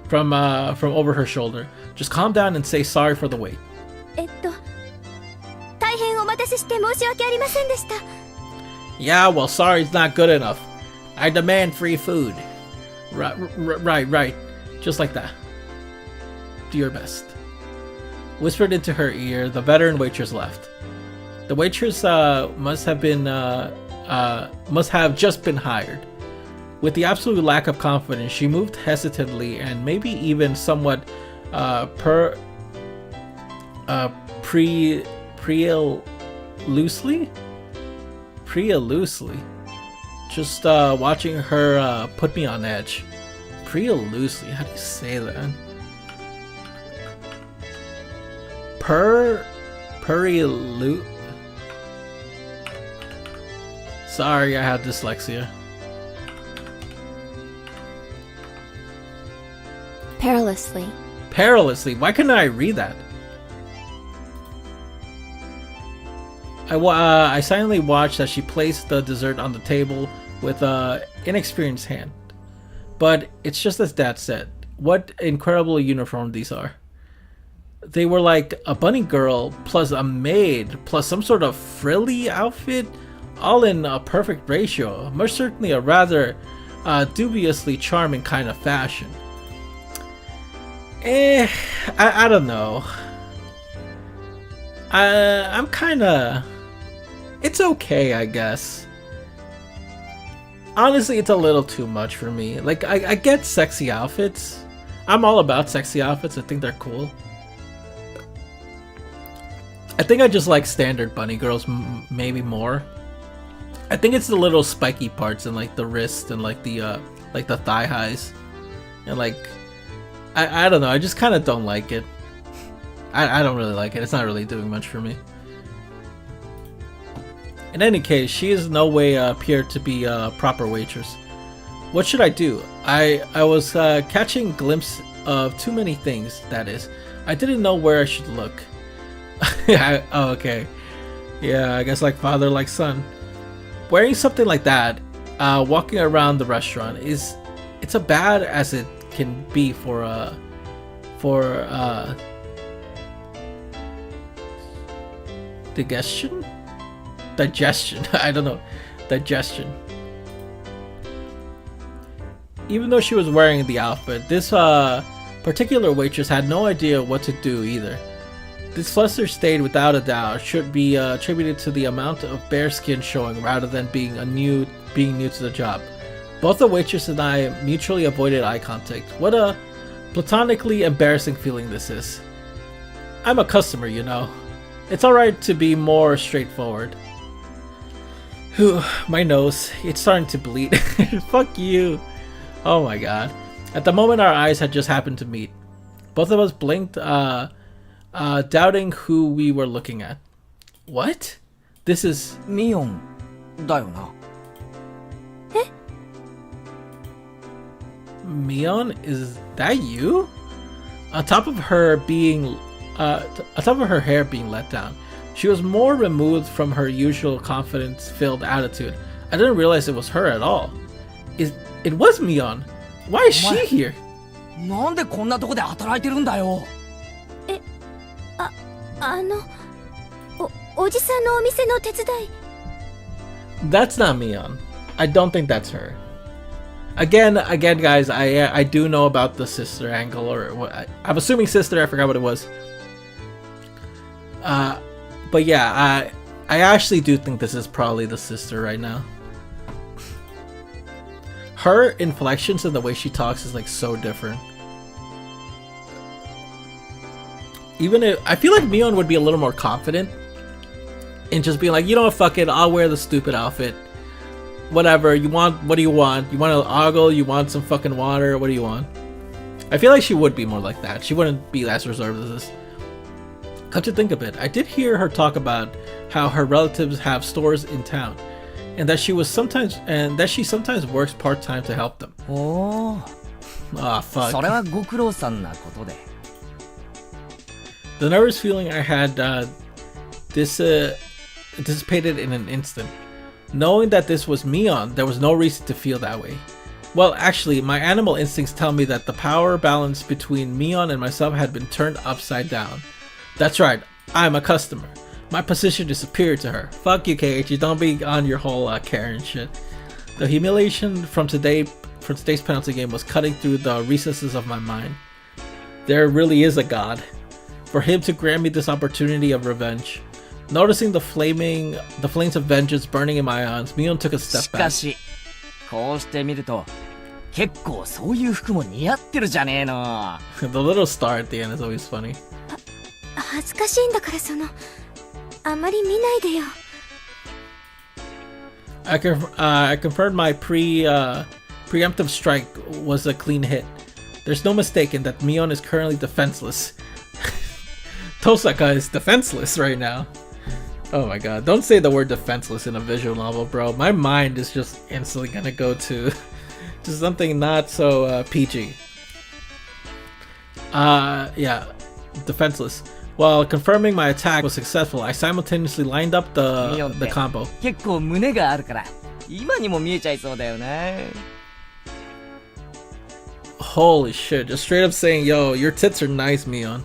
From over her shoulder. Just calm down and say sorry for the wait. 大変お待たせして申し訳ありませんでした。 Yeah, well, sorry's not good enough. I demand free food. Right. Just like that. Do your best. Whispered into her ear, the veteran waitress left. The waitress must have just been hired. With the absolute lack of confidence, she moved hesitantly and maybe even somewhat loosely. Just watching her put me on edge. Loosely. How do you say that? Sorry, I had dyslexia. Perilously. Why couldn't I read that? I silently watched as she placed the dessert on the table with an inexperienced hand. But it's just as Dad said. What incredible uniform these are. They were like a bunny girl plus a maid plus some sort of frilly outfit, all in a perfect ratio. Most certainly a rather dubiously charming kind of fashion. I don't know. I'm kinda... It's okay, I guess. Honestly, it's a little too much for me. Like, I get sexy outfits. I'm all about sexy outfits. I think they're cool. I think I just like standard bunny girls maybe more. I think it's the little spiky parts and like the wrist and like the thigh highs. And like, I don't know, I just kind of don't like it. I don't really like it. It's not really doing much for me. In any case, she is no way appeared to be a proper waitress. What should I do? I was catching a glimpse of too many things, that is. I didn't know where I should look. Oh, okay. Yeah, I guess like father, like son. Wearing something like that, walking around the restaurant it's as bad as it can be for digestion? I don't know. Digestion. Even though she was wearing the outfit, this particular waitress had no idea what to do either. This fluster state, without a doubt, should be attributed to the amount of bare skin showing rather than being new to the job. Both the waitress and I mutually avoided eye contact. What a platonically embarrassing feeling this is. I'm a customer, you know. It's alright to be more straightforward. Whew, my nose, it's starting to bleed. Fuck you. Oh my god. At the moment our eyes had just happened to meet. Both of us blinked, doubting who we were looking at. What? This is... Mion だよな。 Mion? Is that you? On top of her hair being let down, she was more removed from her usual confidence-filled attitude. I didn't realize it was her at all. It was Mion. Why is she here? なんでこんなとこで働いてるんだよ。おじさんのお店の手伝い。 That's not Mion. I don't think that's her. Again, guys, I do know about the sister angle, or what I'm assuming sister. I forgot what it was. But yeah, I actually do think this is probably the sister right now. Her inflections and the way she talks is like so different. Even if I feel like Mion would be a little more confident in just being like, you know what, fuck it, I'll wear the stupid outfit. Whatever you want. What do you want? You want an ogle? You want some fucking water? What do you want? I feel like she would be more like that. She wouldn't be as reserved as this. Come to think of it, I did hear her talk about how her relatives have stores in town, and that she sometimes works part-time to help them. Oh. Ah, fuck. それはご苦労さんなことで。 The nervous feeling I had dissipated in an instant. Knowing that this was Mion, there was no reason to feel that way. Well, actually, my animal instincts tell me that the power balance between Mion and myself had been turned upside down. That's right, I'm a customer. My position is superior to her. Fuck you, KH, don't be on your whole Karen shit. The humiliation from today's penalty game was cutting through the recesses of my mind. There really is a god. For him to grant me this opportunity of revenge. Noticing the flames of vengeance burning in my eyes, Mion took a step し back. かし、こうしてみると、結構そういう服も似合ってるじゃねえの。The little star at the end is always funny. 恥ずかしいんだからあまり見ないでよ。 I confirmed my preemptive strike was a clean hit. There's no mistaking that Mion is currently defenseless. Tosaka is defenseless right now. Oh my god, don't say the word defenseless in a visual novel, bro. My mind is just instantly gonna go to something not so PG. Yeah, defenseless. While confirming my attack was successful, I simultaneously lined up the combo. 結構胸があるから、今にも見えちゃいそうだよな。 Holy shit, just straight up saying, yo, your tits are nice, Mion.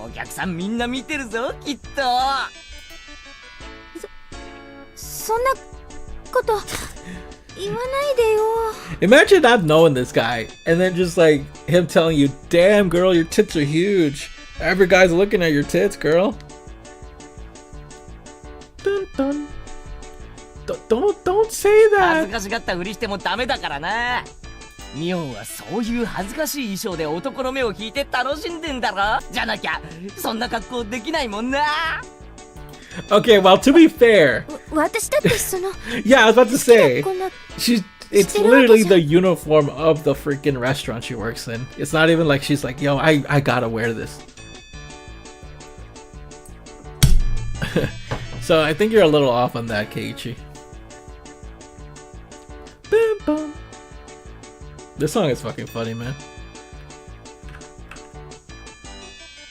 お客さんみんな見てるぞ、きっと。そんなこと言わないでよ。 Imagine not knowing this guy, and then just like him telling you, damn girl, your tits are huge. Every guy's looking at your tits, girl. Dun, dun. Don't say 恥ず that. かしがったふりしてもダメだからな。ミオンはそういう恥ずかしい衣装で男の目を引いて楽しんでんだろ。じゃなきゃそんな格好できないもんな。 Okay, well, to be fair, 私だってyeah, I was about to say, こんな it's literally the uniform of the freaking restaurant she works in. It's not even like she's like, yo, I gotta wear this. So I think you're a little off on that, Keiichi. Boom, boom. This song is fucking funny, man.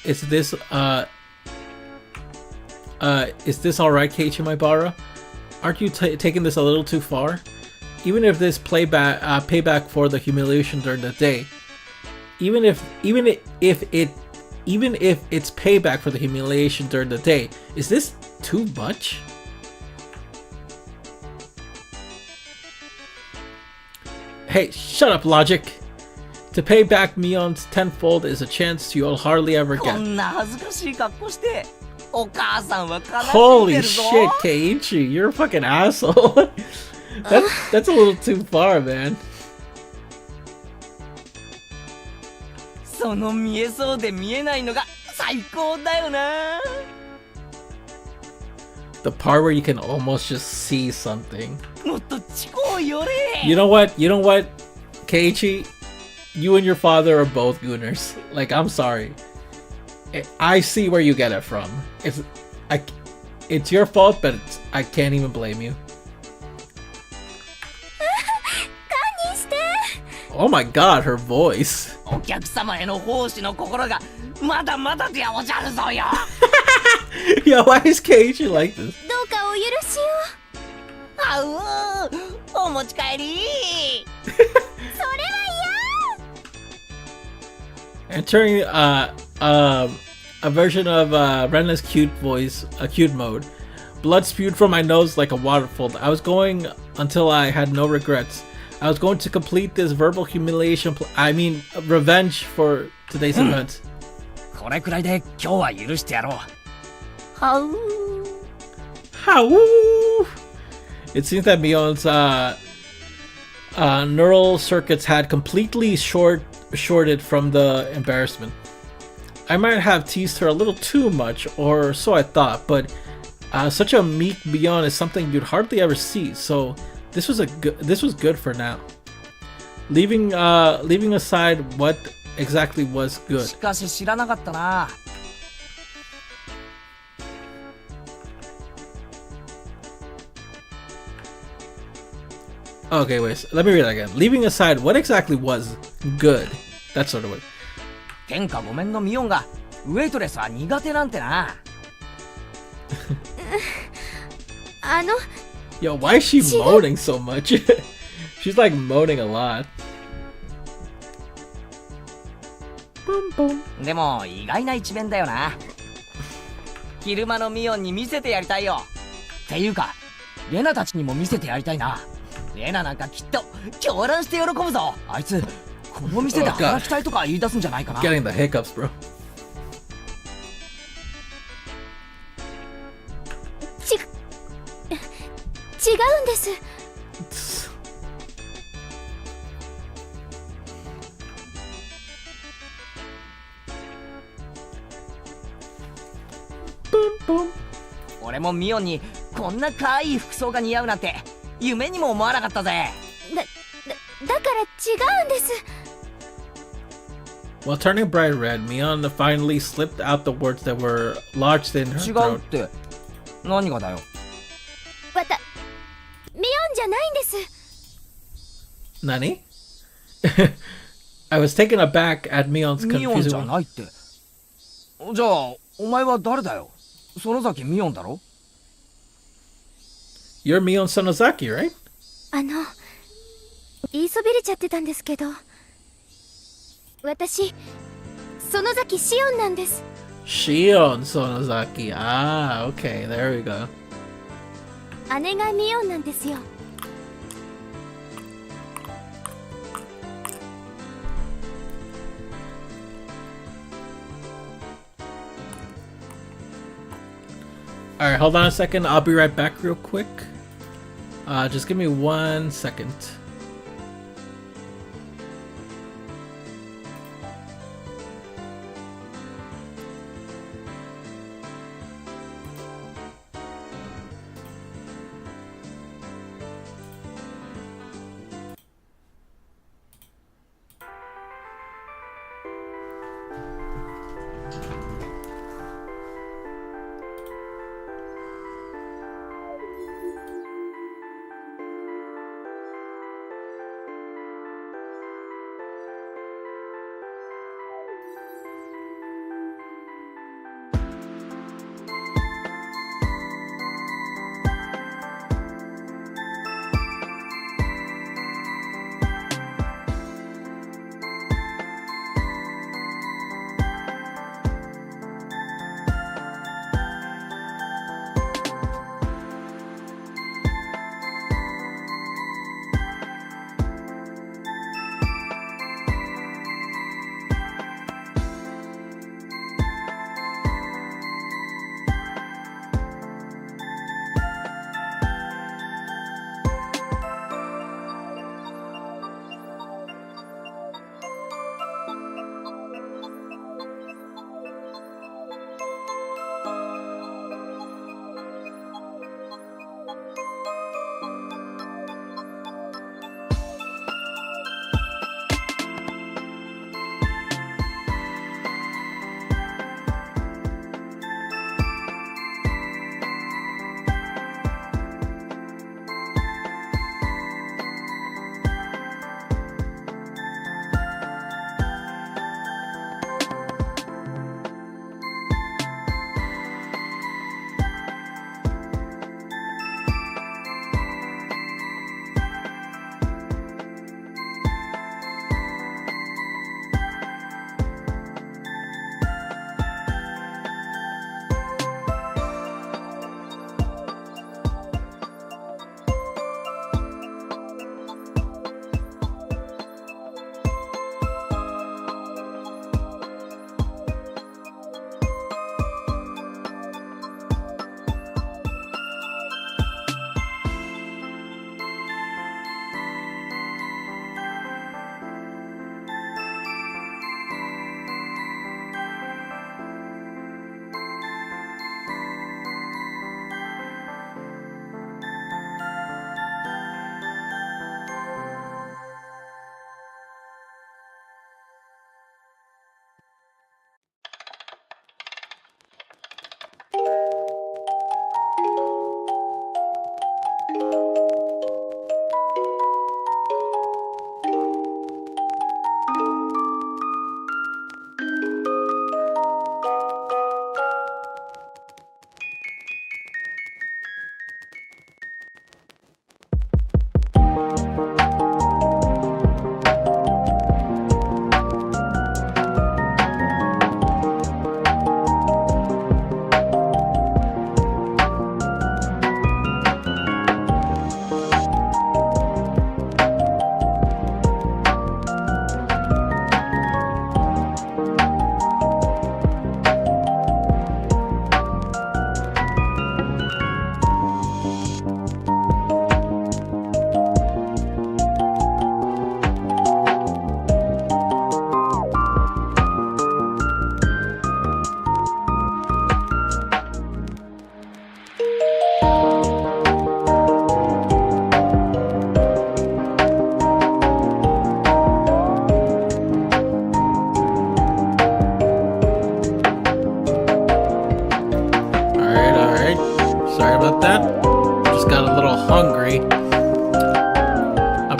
Is this alright, Keiichi Maibara? Aren't you taking this a little too far? Even if this payback for the humiliation during the day, even if it's payback for the humiliation during the day, is this too much? Hey, shut up, Logic. To pay back Mion's tenfold is a chance you'll hardly ever こ get. んな恥ずかしい格好してお母さんは悲しんで Holy るぞ shit, Keiichi, you're a fucking asshole. That's a little too far, man. その見えそうで見えないのが最高だよな The part where you can almost just see something. もっと近う寄れ You know what? Keiichi, you and your father are both gooners. Like, I'm sorry. I see where you get it from. It's your fault, but I can't even blame you. Oh my god, her voice. お客様への奉仕の心がまだまだでおじゃるぞよ Yo, why is Keiichi like this? どうかお許しを。あうお持ち帰り Entering a version of Rena's cute voice, a cute mode. Blood spewed from my nose like a waterfall. I was going until I had no regrets. I was going to complete this verbal humiliation, revenge for today's event. これくらいで今日は許してやろう はう。 How? It seems that Mion's neural circuits had completely shorted from the embarrassment. I might have teased her a little too much, or so I thought, but such a meek Mion is something you'd hardly ever see. So this was good for now. Leaving aside what exactly was good. しかし知らなかったな Okay, wait. Let me read that again. Leaving aside what exactly was good. That's sort of what. 天下ごめんのミオンがウェイトレスは苦手なんてな Yo, why is she moaning so much? She's like moaning a lot. Boom, boom. でも意外な一面だよな昼間のミオンに見せてやりたいよっていうかレナたちにも見せてやりたいなレナなんかきっと狂乱して喜ぶぞあいつこの店で働きたいとか言い出すんじゃないかな Getting the hiccups, bro. 違うんです。 俺もミオンにこんな可愛い服装が似合うなんて夢にも思わなかったぜだから違うんです。 While turning bright red, Mion finally slipped out the words that were lodged in her 違う throat. って何がだよミオンじゃないんです。 Nani? I was taken aback at Mion's ミオンじゃ confusing. ないってじゃあお前は誰だよ園崎ミオンだろ You're Mion Sonozaki, right? 言いそびれちゃってたんですけど、私園崎シオンなんです。 Shion Sonozaki. Ah, okay, there we go. 姉がミオンなんですよ。 Alright, hold on a second. I'll be right back real quick. Just give me 1 second.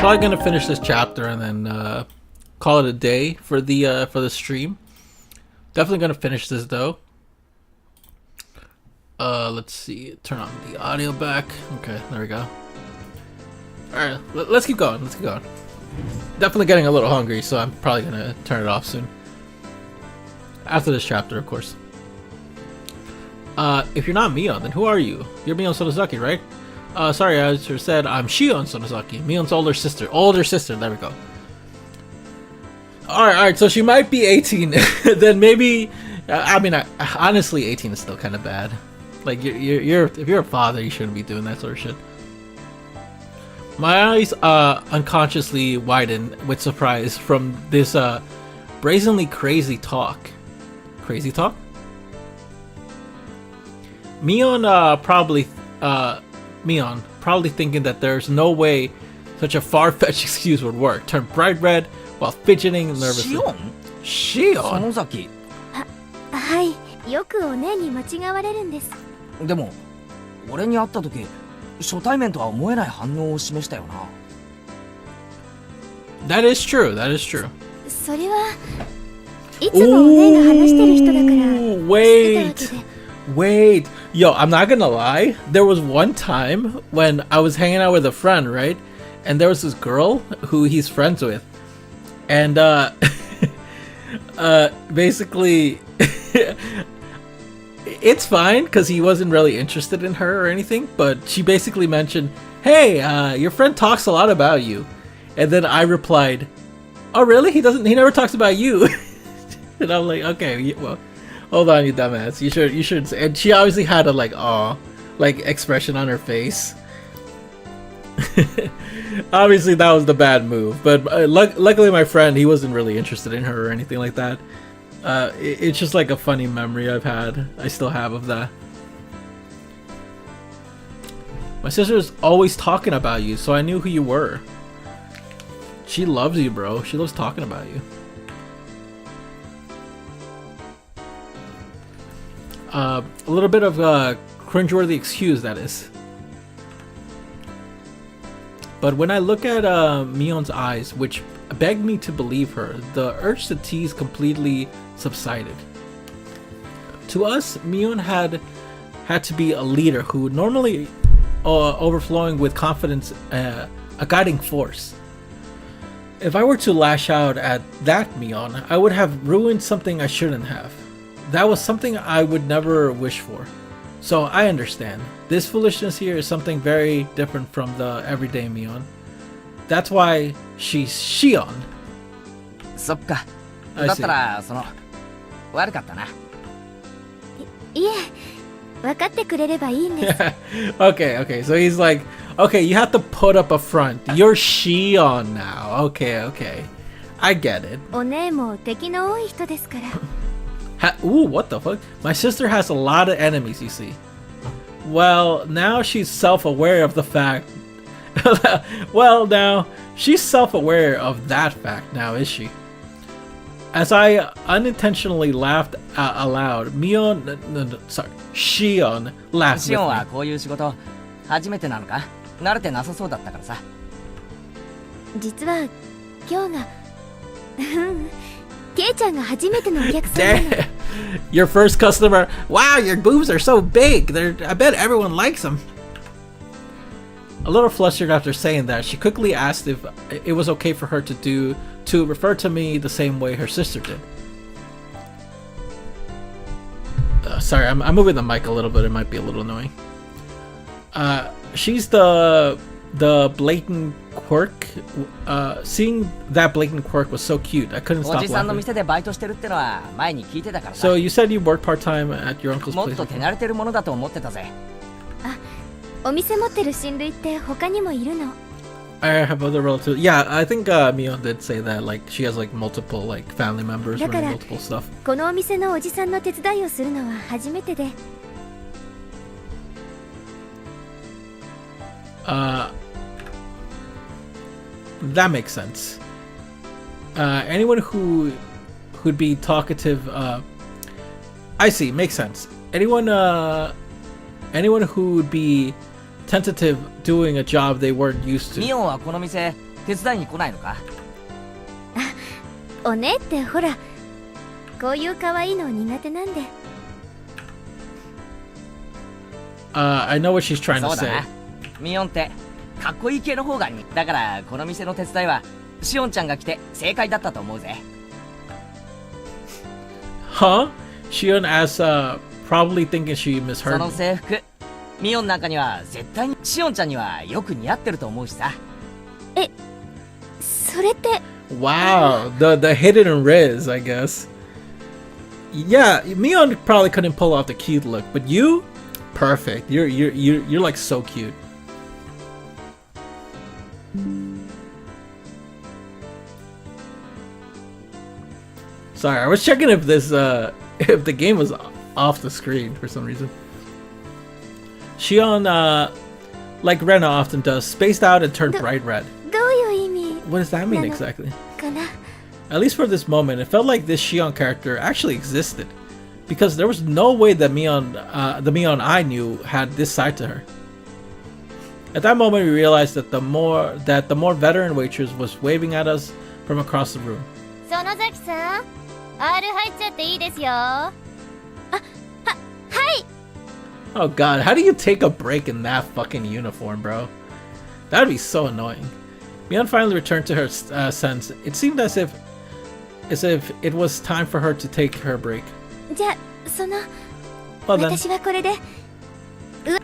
Probably gonna finish this chapter and then call it a day for the stream. Definitely gonna finish this though. Let's see. Turn on the audio back. Okay, there we go. All right, let's keep going. Let's keep going. Definitely getting a little hungry, so I'm probably gonna turn it off soon. After this chapter, of course. If you're not Mion, then who are you? You're Mion Sonozaki, right? Sorry, I should have said I'm Shion Sonozaki, Mion's older sister. Older sister, there we go. Alright, so she might be 18. Then maybe, I mean, honestly, 18 is still kind of bad. Like, if you're a father, you shouldn't be doing that sort of shit. My eyes unconsciously widen with surprise from this brazenly crazy talk. Crazy talk? Mion probably thinking that there's no way such a far-fetched excuse would work, turned bright red while fidgeting nervously. Shion? 園崎。はい、よくお姉に間違われるんです。でも俺に会った時初対面とは思えない反応を示したよな。That is true. That is true. それはいつもお姉が話してる人だから知ってたわけで。Wait, yo, I'm not gonna lie. There was one time when I was hanging out with a friend, right? And there was this girl who he's friends with. And, basically, it's fine because he wasn't really interested in her or anything. But she basically mentioned, hey, your friend talks a lot about you. And then I replied, oh, really? He never talks about you. And I'm like, okay, well. Hold on, you dumbass. You should. And she obviously had a expression on her face. Obviously, that was the bad move. But luckily, my friend, he wasn't really interested in her or anything like that. It's just like a funny memory I still have of that. My sister's always talking about you, so I knew who you were. She loves you, bro. She loves talking about you. A little bit of cringeworthy excuse, that is. But when I look at Mion's eyes, which begged me to believe her, the urge to tease completely subsided. To us, Mion had to be a leader who normally overflowing with confidence, a guiding force. If I were to lash out at that Mion, I would have ruined something I shouldn't have. That was something I would never wish for. So I understand. This foolishness here is something very different from the everyday Mion. That's why she's Shion. そっか。だったら悪かったな。いえ、分かってくれればいいんです。Okay, so he's like, okay, you have to put up a front. You're Shion now. Okay. I get it. お姉も敵の多い人ですから。Ooh, what the fuck? My sister has a lot of enemies, you see. Well, now she's self-aware of the fact. Well, now she's self-aware of that fact now, is she? As I unintentionally laughed aloud, Mion, sorry, Shion laughed シオン with は me. こういう仕事初めてなのか？慣れてなさそうだったからさ。実は今日がケイちゃんが初めてのお客さんなの。 Damn, your first customer. Wow, your boobs are so big. I bet everyone likes them. A little flustered after saying that, she quickly asked if it was okay for her to refer to me the same way her sister did. Sorry, I'm moving the mic a little bit. It might be a little annoying. She's the blatant quirk. Seeing that blatant quirk was so cute. I couldn't お stop じさんの laughing. 店でバイトしてるってのは前に聞いてたからさ。 So you said you worked part-time at your uncle's もっ place. と手慣れてるものだと思ってたぜ。お店持ってる親類って他にもいるの？ I have other relatives. Yeah, I think Mion did say that. Like she has like multiple like family members running だから multiple stuff. このお店のおじさんの手伝いをするのは初めてで。That makes sense. Anyone who'd be talkative. I see. Makes sense. Anyone who would be tentative doing a job they weren't used ミ to. オンはこの店手伝いに来ないのか？おねってほら、こういう可愛いの苦手なんで。I know what she's trying そ to うだ say. な。ミオンってかっこいい系の方が似だからこの店の手伝いはシオンちゃんが来て正解だったと思うぜ。 Huh? Shion asks, probably thinking she そ misheard の me. 制服ミオンなんかには絶対にシオンちゃんにはよく似合ってると思うしさ。それって Wow, the hidden riz, I guess. Yeah, Mion probably couldn't pull off the cute look, but you, perfect. You're like so cute. Sorry, I was checking if this if the game was off the screen for some reason. Shion, like Rena often does, spaced out and turned bright red. どういう意味 What does that mean No, no. exactly? かな？ At least for this moment, it felt like this Shion character actually existed, because there was no way that the Mion I knew had this side to her. At that moment, we realized that the more veteran waitress was waving at us from across the room. 園崎さん、R 入っちゃっていいですよ。はい。 Oh god, how do you take a break in that fucking uniform, bro? That'd be so annoying. Mion finally returned to her sense. It seemed as if it was time for her to take her break. じゃあWell then, 私はこれで。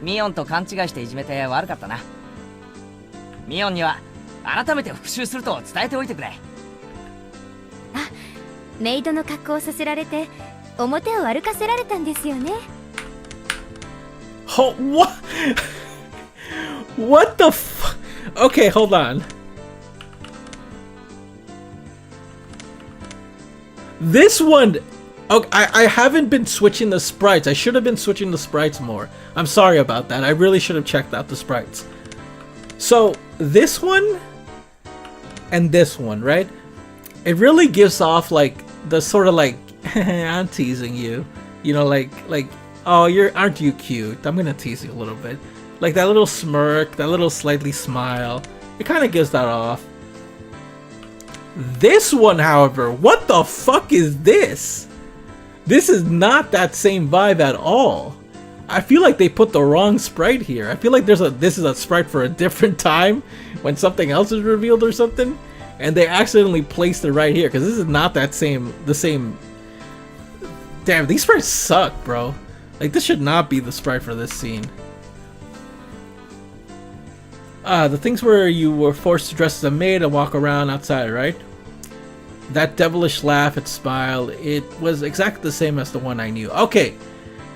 ミオンと勘違いしていじめて悪かったな。ミオンには改めて復習すると伝えておいてくれ。メイドの格好をさせられて表を歩かせられたんですよね。oh, what? What the f? Okay, hold on. This one, okay, I haven't been switching the sprites. I should have been switching the sprites more. I'm sorry about that. I really should have checked out the sprites. So this one and this one, right? It really gives off like the sort of like I'm teasing you, you know, like oh, aren't you cute? I'm gonna tease you a little bit, like that little smirk, that little slightly smile. It kind of gives that off. This one, however, what the fuck is this? This is not that same vibe at all. I feel like they put the wrong sprite here. I feel like this is a sprite for a different time when something else is revealed or something, and they accidentally placed it right here because this is not the same. Damn, these sprites suck, bro. Like this should not be the sprite for this scene. The things where you were forced to dress as a maid and walk around outside, right? That devilish laugh and smile, it was exactly the same as the one I knew. Okay,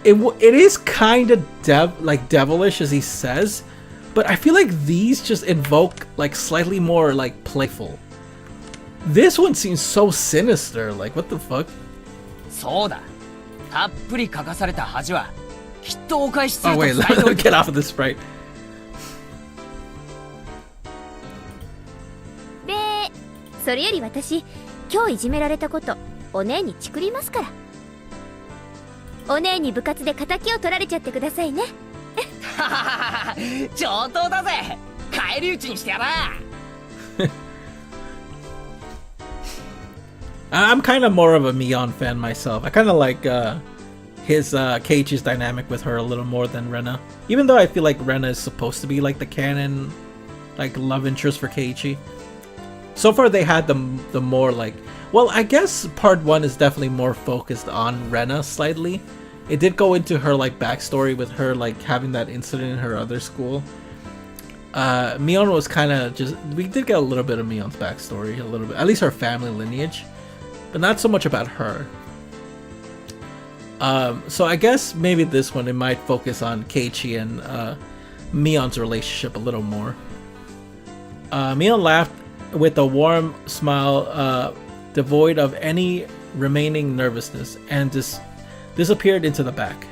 it is kind of devilish as he says, but I feel like these just invoke like slightly more like playful. This one seems so sinister, like what the fuck? そうだ。たっぷり書かされた恥はきっとお返しする Oh と wait, 伝えてお let い me て get off of this sprite. で、それより私、今日いじめられたことお姉にチクりますから。お姉に部活で仇を取られちゃってくださいね。上等だぜ。返り討ちにしてやら。I'm kind of more of a Mion fan myself. I kind of like his Keiichi's dynamic with her a little more than Rena. Even though I feel like Rena is supposed to be like the canon, like love interest for Keiichi. So far they had the more like, well, I guess part 1 is definitely more focused on Rena slightly. It did go into her like backstory with her like having that incident in her other school. Mion was kind of just, we did get a little bit of Mion's backstory, a little bit, at least her family lineage, but not so much about her. So I guess maybe this one it might focus on Keiichi and Mion's relationship a little more. Mion laughed with a warm smile, devoid of any remaining nervousness, and disappeared into the back.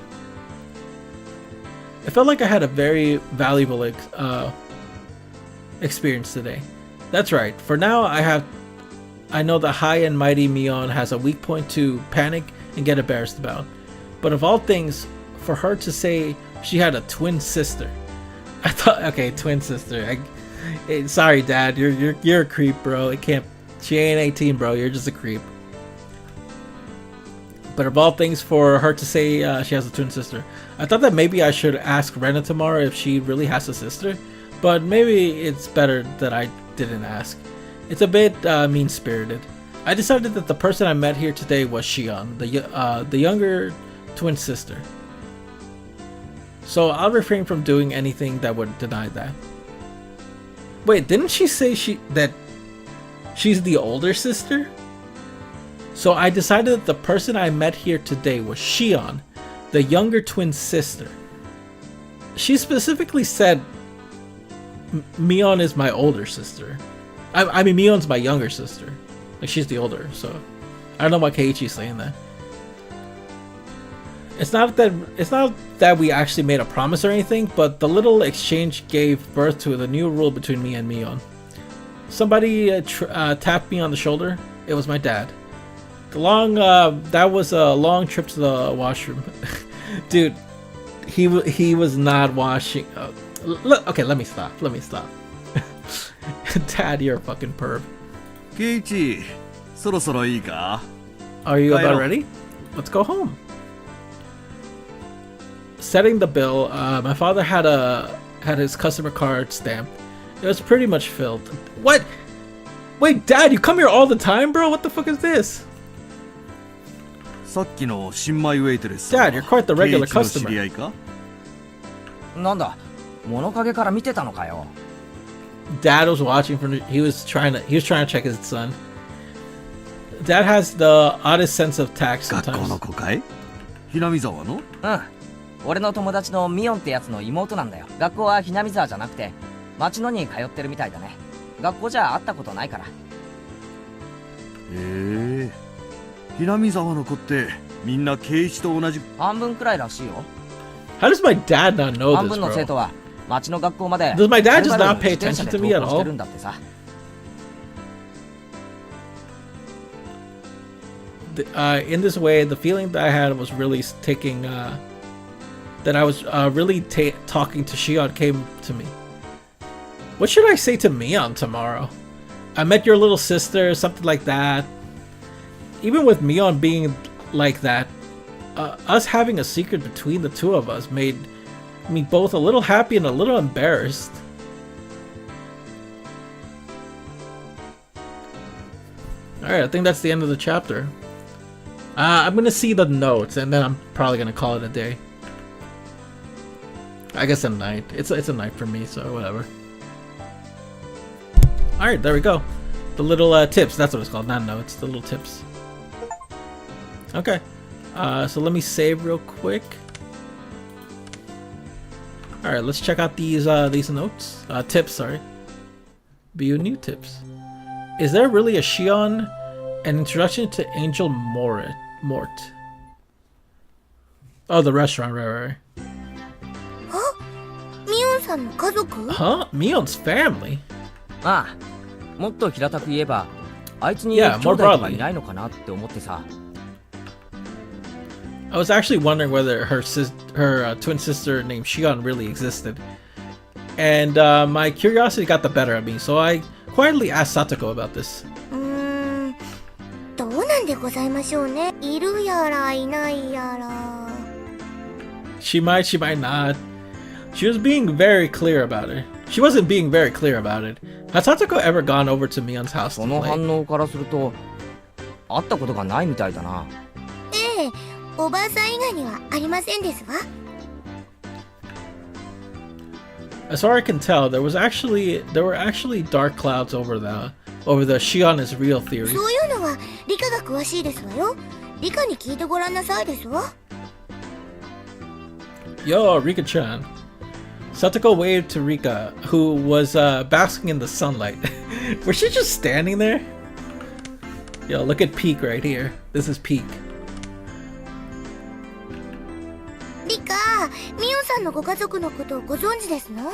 It felt like I had a very valuable experience today. That's right. For now, I know the high and mighty Mion has a weak point to panic and get embarrassed about. But of all things, for her to say she had a twin sister, I thought, okay, twin sister. Sorry, Dad, you're a creep, bro. It can't. She ain't 18, bro. You're just a creep. But of all things, for her to say she has a twin sister, I thought that maybe I should ask Rena tomorrow if she really has a sister. But maybe it's better that I didn't ask. It's a bit mean-spirited. I decided that the person I met here today was Shion, the younger twin sister. So I'll refrain from doing anything that would deny that. Wait, didn't she say that she's the older sister? So I decided that the person I met here today was Shion, the younger twin sister. She specifically said Mion is my older sister. I mean, Mion's my younger sister. Like, she's the older, so I don't know why Keiichi's saying that. It's not that we actually made a promise or anything, but the little exchange gave birth to the new rule between me and Mion. Somebody tapped me on the shoulder. It was my dad. That was a long trip to the washroom. Dude, he was not washing. Okay, let me stop. Dad, you're a fucking perv. Keiichi, そろそろいいか? Are you about ready? Let's go home. Setting the bill, my father had his customer card stamped. It was pretty much filled. What? Wait, Dad, you come here all the time, bro? What the fuck is this? さっきの新米ウェイトレス。 Dad, you're quite the regular customer. 知り合いか? なんだ、物陰から見てたのかよ。Dad was watching he was trying to check his son. Dad has the oddest sense of tact sometimes. 学校の子かい? ひなみ沢の? うん。俺の友達のミオンってやつの妹なんだよ。学校はひなみ沢じゃなくて町野に通ってるみたいだね。学校じゃ会ったことないから。ひなみ沢の子ってみんな圭一と同じ。半分くらいらしいよ。 How does my dad not know 半 this, 分の生徒 bro? は町の学校まで Does my dad just はるば not る pay 自転車 attention で to me at 登校して all? るんだってさ。In this way, the feeling that I had was really taking, that I was really talking to Shion came to me. What should I say to Mion tomorrow? I met your little sister, something like that. Even with Mion being like that, us having a secret between the two of us made me both a little happy and a little embarrassed. Alright, I think that's the end of the chapter. I'm gonna see the notes and then I'm probably gonna call it a day. I guess a night. It's a night for me, so whatever. Alright, there we go. The little tips, that's what it's called, not notes, the little tips. Okay. So let me save real quick. Alright, let's check out these notes. Tips, sorry. View new tips. Is there really a Shion? An introduction to Angel Mort. Oh, the restaurant, right. ミオンさんの家族? Huh? Mion's family? ああ、もっと平たく言えばあいつに Yeah, 兄 more 弟とか broadly. いないのかなって思ってさ。 I was actually wondering whether her twin sister named Shion really existed. And my curiosity got the better of me, so I quietly asked Satoko about this. どうなんでございましょうね。いるやらいないやら。 She might not. She was being very clear about it. She wasn't being very clear about it. Has Satoko ever gone over to Mion's house そ to の play? 反応からすると会ったことがないみたいだな。ええ、おばあさん以外にはありませんですわ。 As far as I can tell, there were actually dark clouds over the Shion is real theory. そういうのは理科が詳しいですわよ。理科に聞いてごらんなさいですわ。 Yo, Rika-chan. Satoko waved to Rika, who was basking in the sunlight. Was she just standing there? Yo, look at Peak right here. This is Peak. 理科、ミオンさんのご家族のことをご存知ですの？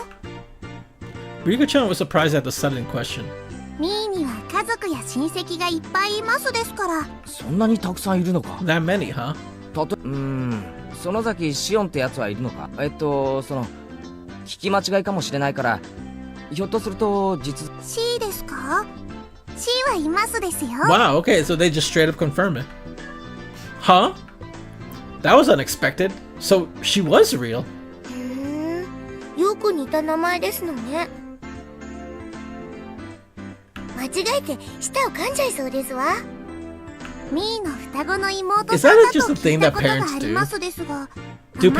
Rika-chan was surprised at the sudden question. ミーには家族や親戚がいっぱいいますですから。そんなにたくさんいるのか。 That many, huh? 園崎シオンってやつはいるのか。その聞き間違いかもしれないからひょっとすると実 C ですか？ C はいますですよ。 Wow, okay, so they just straight up confirm it. Huh? That was unexpected. So she was real. よく似た名前ですのね。間違えて舌を噛んじゃいそうですわ。ミーの双子の妹さんだと聞いたことがありますですが、あまり会った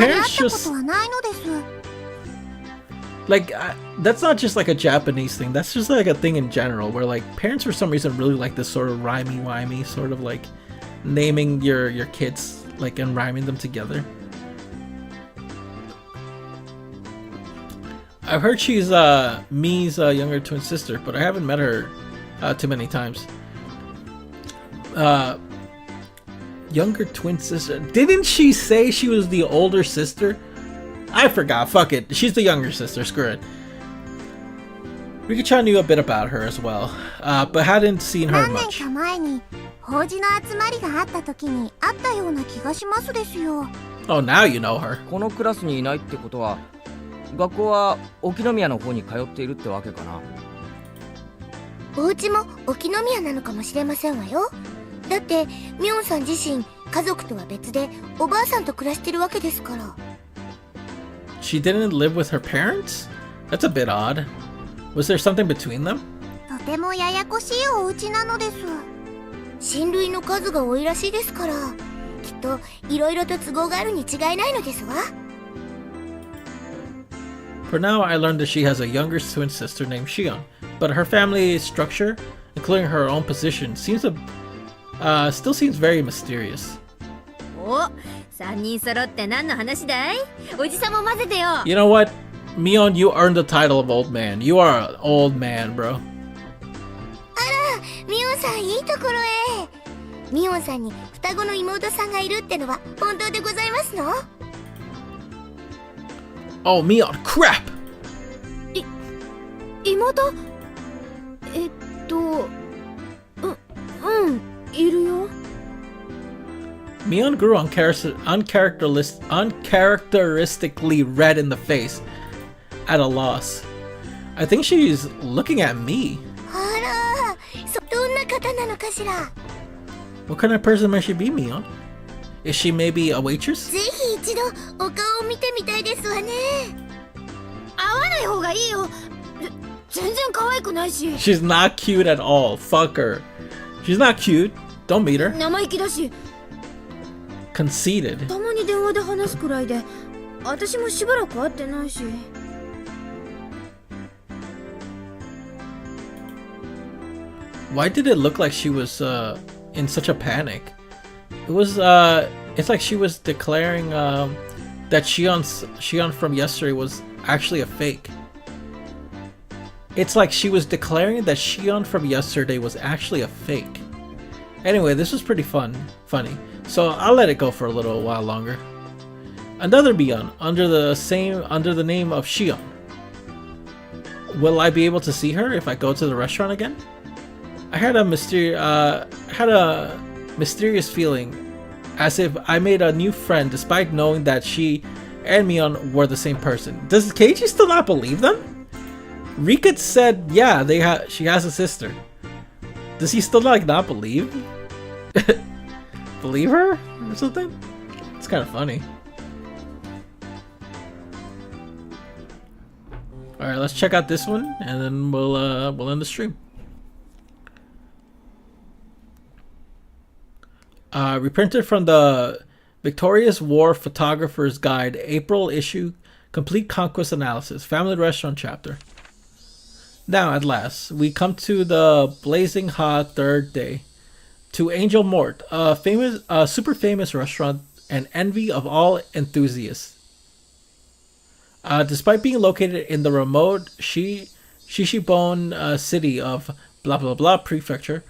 ことはないのです。Like, that's not just like a Japanese thing. That's just like a thing in general where like parents for some reason really like this sort of rhymey-wimey sort of like naming your kids like and rhyming them together. I've heard she's Mi's younger twin sister, but I haven't met her too many times. Younger twin sister. Didn't she say she was the older sister? I forgot. Fuck it. She's the younger sister. Screw it. Rika-chan knew a bit about her as well, but hadn't seen her 何年 much. か前に法事の集まりがあった時に会ったような気がしますですよ。 Oh, now you know her. このクラスにいないってことは学校は沖宮の方に通っているってわけかな。お家も沖宮なのかもしれませんわよ。だってミョンさん自身家族とは別でおばあさんと暮らしてるわけですから。 She didn't live with her parents? That's a bit odd. Was there something between them? とてもややこしいお家なのです。親類の数が多いらしいですから、きっといろいろと都合があるに違いないのですわ。 For now, I learned that she has a younger twin sister named Shion, but her family structure, including her own position, still seems very mysterious. お、3人揃って何の話だい？おじさんも混ぜてよ。 You know what? Mion, you earned the title of old man. You are an old man, bro. ミオンさんいいところへ。ミオンさんに双子の妹さんがいるってのは本当でございますの？ Oh, Mion, crap! 妹？いるよ。 Mion grew uncharacteristically red in the face, at a loss. I think she's looking at me. あら、どんな方なのかしら。 What kind of person might she be, Mion? Is she maybe a waitress? ぜひ一度お顔を見てみたいですわね。会わない方がいいよ。全然可愛くないし。 She's not cute at all. Fuck her. She's not cute. Don't meet her. 生意気だし、 Conceited. たまに電話で話すくらいで、私もしばらく会ってないし。 Why did it look like she was in such a panic? It was it's like she was declaring that Shion from yesterday was actually a fake. It's like she was declaring that Shion from yesterday was actually a fake. Anyway, this was pretty funny. So I'll let it go for a little while longer. Another Mion under the name of Shion. Will I be able to see her if I go to the restaurant again? I had a mysterious feeling, as if I made a new friend despite knowing that she and Mion were the same person. Does Keiichi still not believe them? Rika said, yeah, she has a sister. Does he still not believe? Believe her or something? It's kind of funny. All right, let's check out this one, and then we'll end the stream. Reprinted from the Victorious War Photographer's Guide, April issue, Complete Conquest Analysis, Family Restaurant chapter. Now, at last, we come to the blazing hot third day. To Angel Mort, a super famous restaurant and envy of all enthusiasts. Despite being located in the remote Shishibone city of blah blah blah prefecture,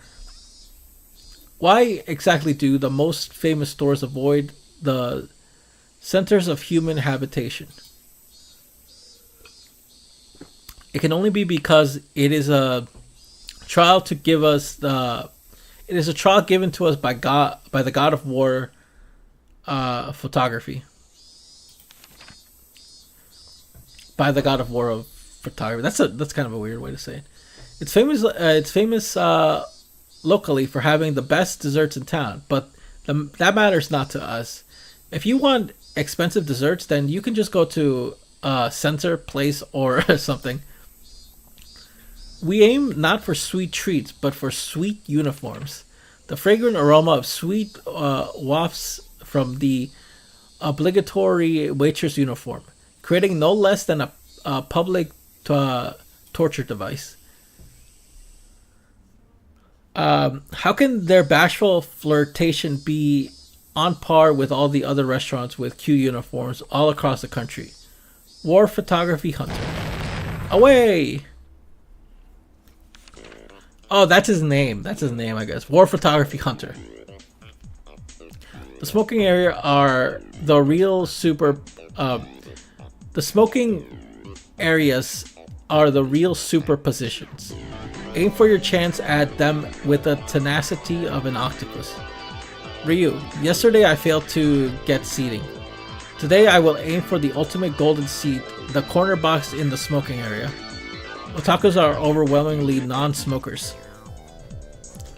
why exactly do the most famous stores avoid the centers of human habitation? It can only be because it is a trial to give us it is a trial given to us by the God of War photography. By the God of War of photography. That's kind of a weird way to say it. It's famous locally for having the best desserts in town, but that matters not to us. If you want expensive desserts, then you can just go to Center Place or something. We aim not for sweet treats, but for sweet uniforms. The fragrant aroma of sweet wafts from the obligatory waitress uniform, creating no less than a public torture device. How can their bashful flirtation be on par with all the other restaurants with Q uniforms all across the country? War Photography Hunter. Away! Oh, that's his name. That's his name, I guess. War Photography Hunter. The smoking area are the real super... the smoking areas are the real superpositions. Aim for your chance at them with the tenacity of an octopus. Ryu, yesterday I failed to get seating. Today I will aim for the ultimate golden seat, the corner box in the smoking area. Otakus are overwhelmingly non-smokers.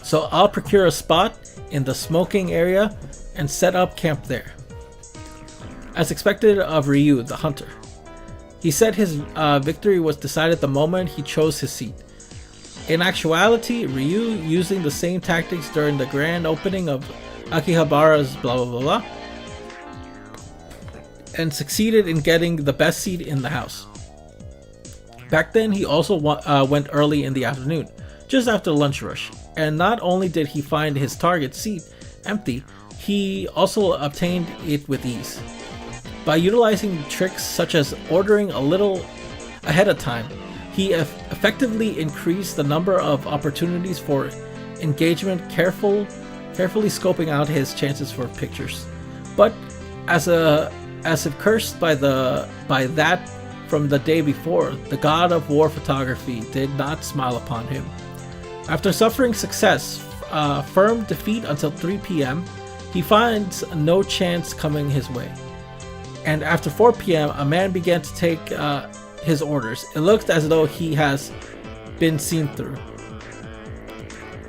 So I'll procure a spot in the smoking area and set up camp there. As expected of Ryu, the hunter. He said his victory was decided the moment he chose his seat. In actuality, Ryu, using the same tactics during the grand opening of Akihabara's blah blah blah blah, and succeeded in getting the best seat in the house. Back then, he also went early in the afternoon, just after lunch rush, and not only did he find his target seat empty, he also obtained it with ease. By utilizing tricks such as ordering a little ahead of time, he effectively increased the number of opportunities for engagement, carefully scoping out his chances for pictures. But as if cursed by that from the day before, the God of War Photography did not smile upon him. After suffering success, firm defeat until 3 p.m., he finds no chance coming his way. And after 4 p.m., a man began to take his orders. It looks as though he has been seen through.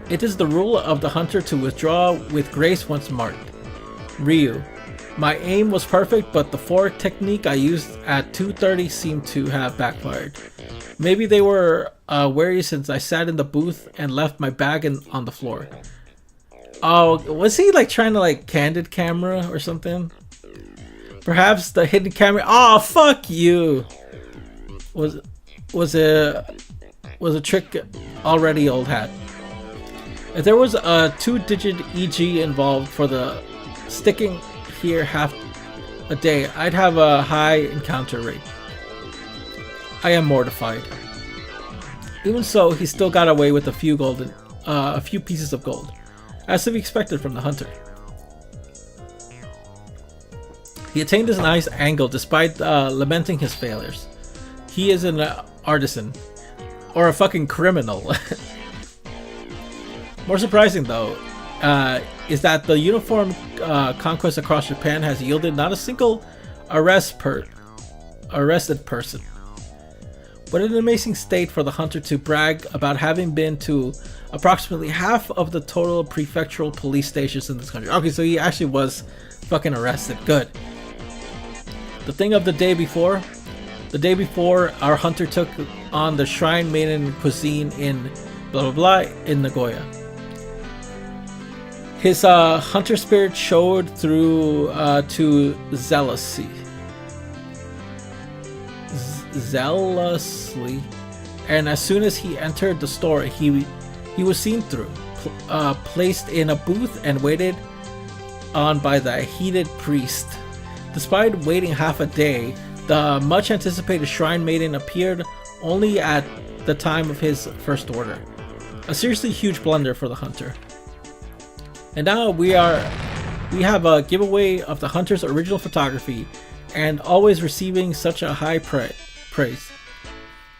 It is the rule of the hunter to withdraw with grace once marked. Ryu. My aim was perfect, but the fork technique I used at 2:30 seemed to have backfired. Maybe they were wary since I sat in the booth and left my bag on the floor. Oh, was he trying to candid camera or something? Perhaps the hidden camera. Oh, fuck you! Was a trick already, old hat. If there was a 2-digit EG involved for the sticking here half a day, I'd have a high encounter rate. I am mortified. Even so, he still got away with a few pieces of gold, as to be expected from the hunter. He attained his nice angle despite lamenting his failures. He is an artisan, or a fucking criminal. More surprising, though, is that the uniform conquest across Japan has yielded not a single arrested person. What an amazing state for the hunter to brag about having been to approximately half of the total prefectural police stations in this country. Okay, so he actually was fucking arrested. Good. The thing of the day before our hunter took on the shrine maiden cuisine in blah blah blah in Nagoya. His hunter spirit showed through to zealously, and as soon as he entered the store, he was seen through, placed in a booth and waited on by the heated priest. Despite waiting half a day, the much anticipated shrine maiden appeared only at the time of his first order. A seriously huge blunder for the hunter. And now we have a giveaway of the hunter's original photography, and always receiving such a high praise.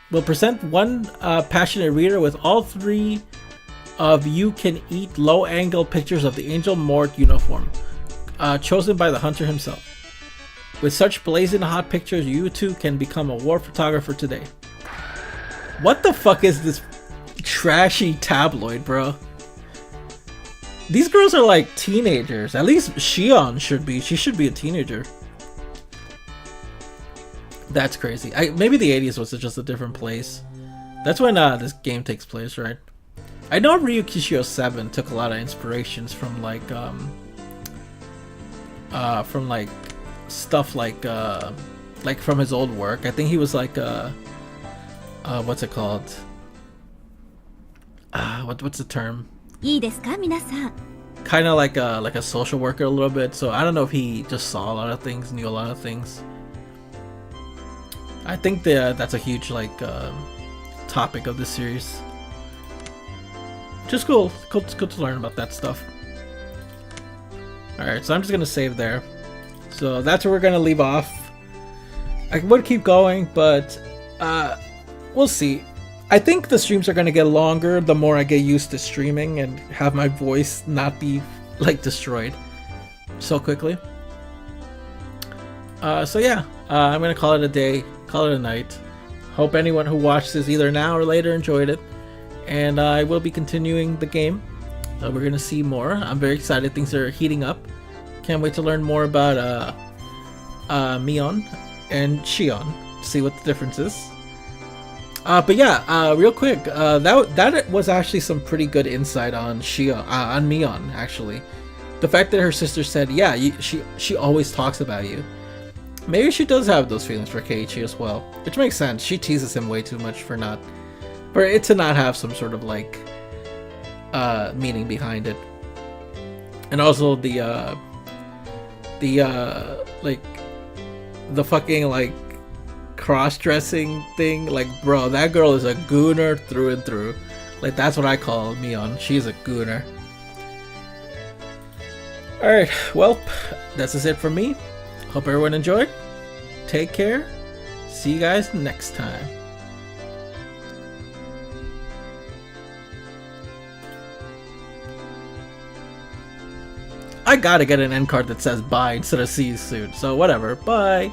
We'll present one passionate reader with all 3 of you can eat low-angle pictures of the Angel Mort uniform, chosen by the hunter himself. With such blazing hot pictures, you too can become a war photographer today. What the fuck is this trashy tabloid, bro? These girls are like teenagers. At least Shion should be. She should be a teenager. That's crazy. Maybe the 80s was just a different place. That's when this game takes place, right? I know Ryukishio 7 took a lot of inspirations from like stuff like from his old work. I think he was like what's it called? What's the term? Kind of like a social worker a little bit. So I don't know if he just saw a lot of things, knew a lot of things. I think that's a huge like topic of this series. Just cool. It's cool to learn about that stuff. Alright, so I'm just gonna save there. So that's where we're gonna leave off. I would keep going, but we'll see. I think the streams are gonna get longer the more I get used to streaming and have my voice not be like destroyed so quickly. So yeah, I'm gonna call it a day, call it a night. Hope anyone who watched this either now or later enjoyed it, and I will be continuing the game. We're gonna see more. I'm very excited. Things are heating up. Can't wait to learn more about Mion and Shion. See what the difference is. But yeah, real quick, that was actually some pretty good insight on Shion, on Mion. Actually, the fact that her sister said, "Yeah, she always talks about you." Maybe she does have those feelings for Keiichi as well, which makes sense. She teases him way too much for it to not have some sort of like meaning behind it. And also the fucking like cross-dressing thing, like, bro, that girl is a gooner through and through. Like, that's what I call Mion. She's a gooner. Alright, well, that's just it for me. Hope everyone enjoyed. Take care. See you guys next time. I gotta get an end card that says bye instead of see you soon. So whatever. Bye.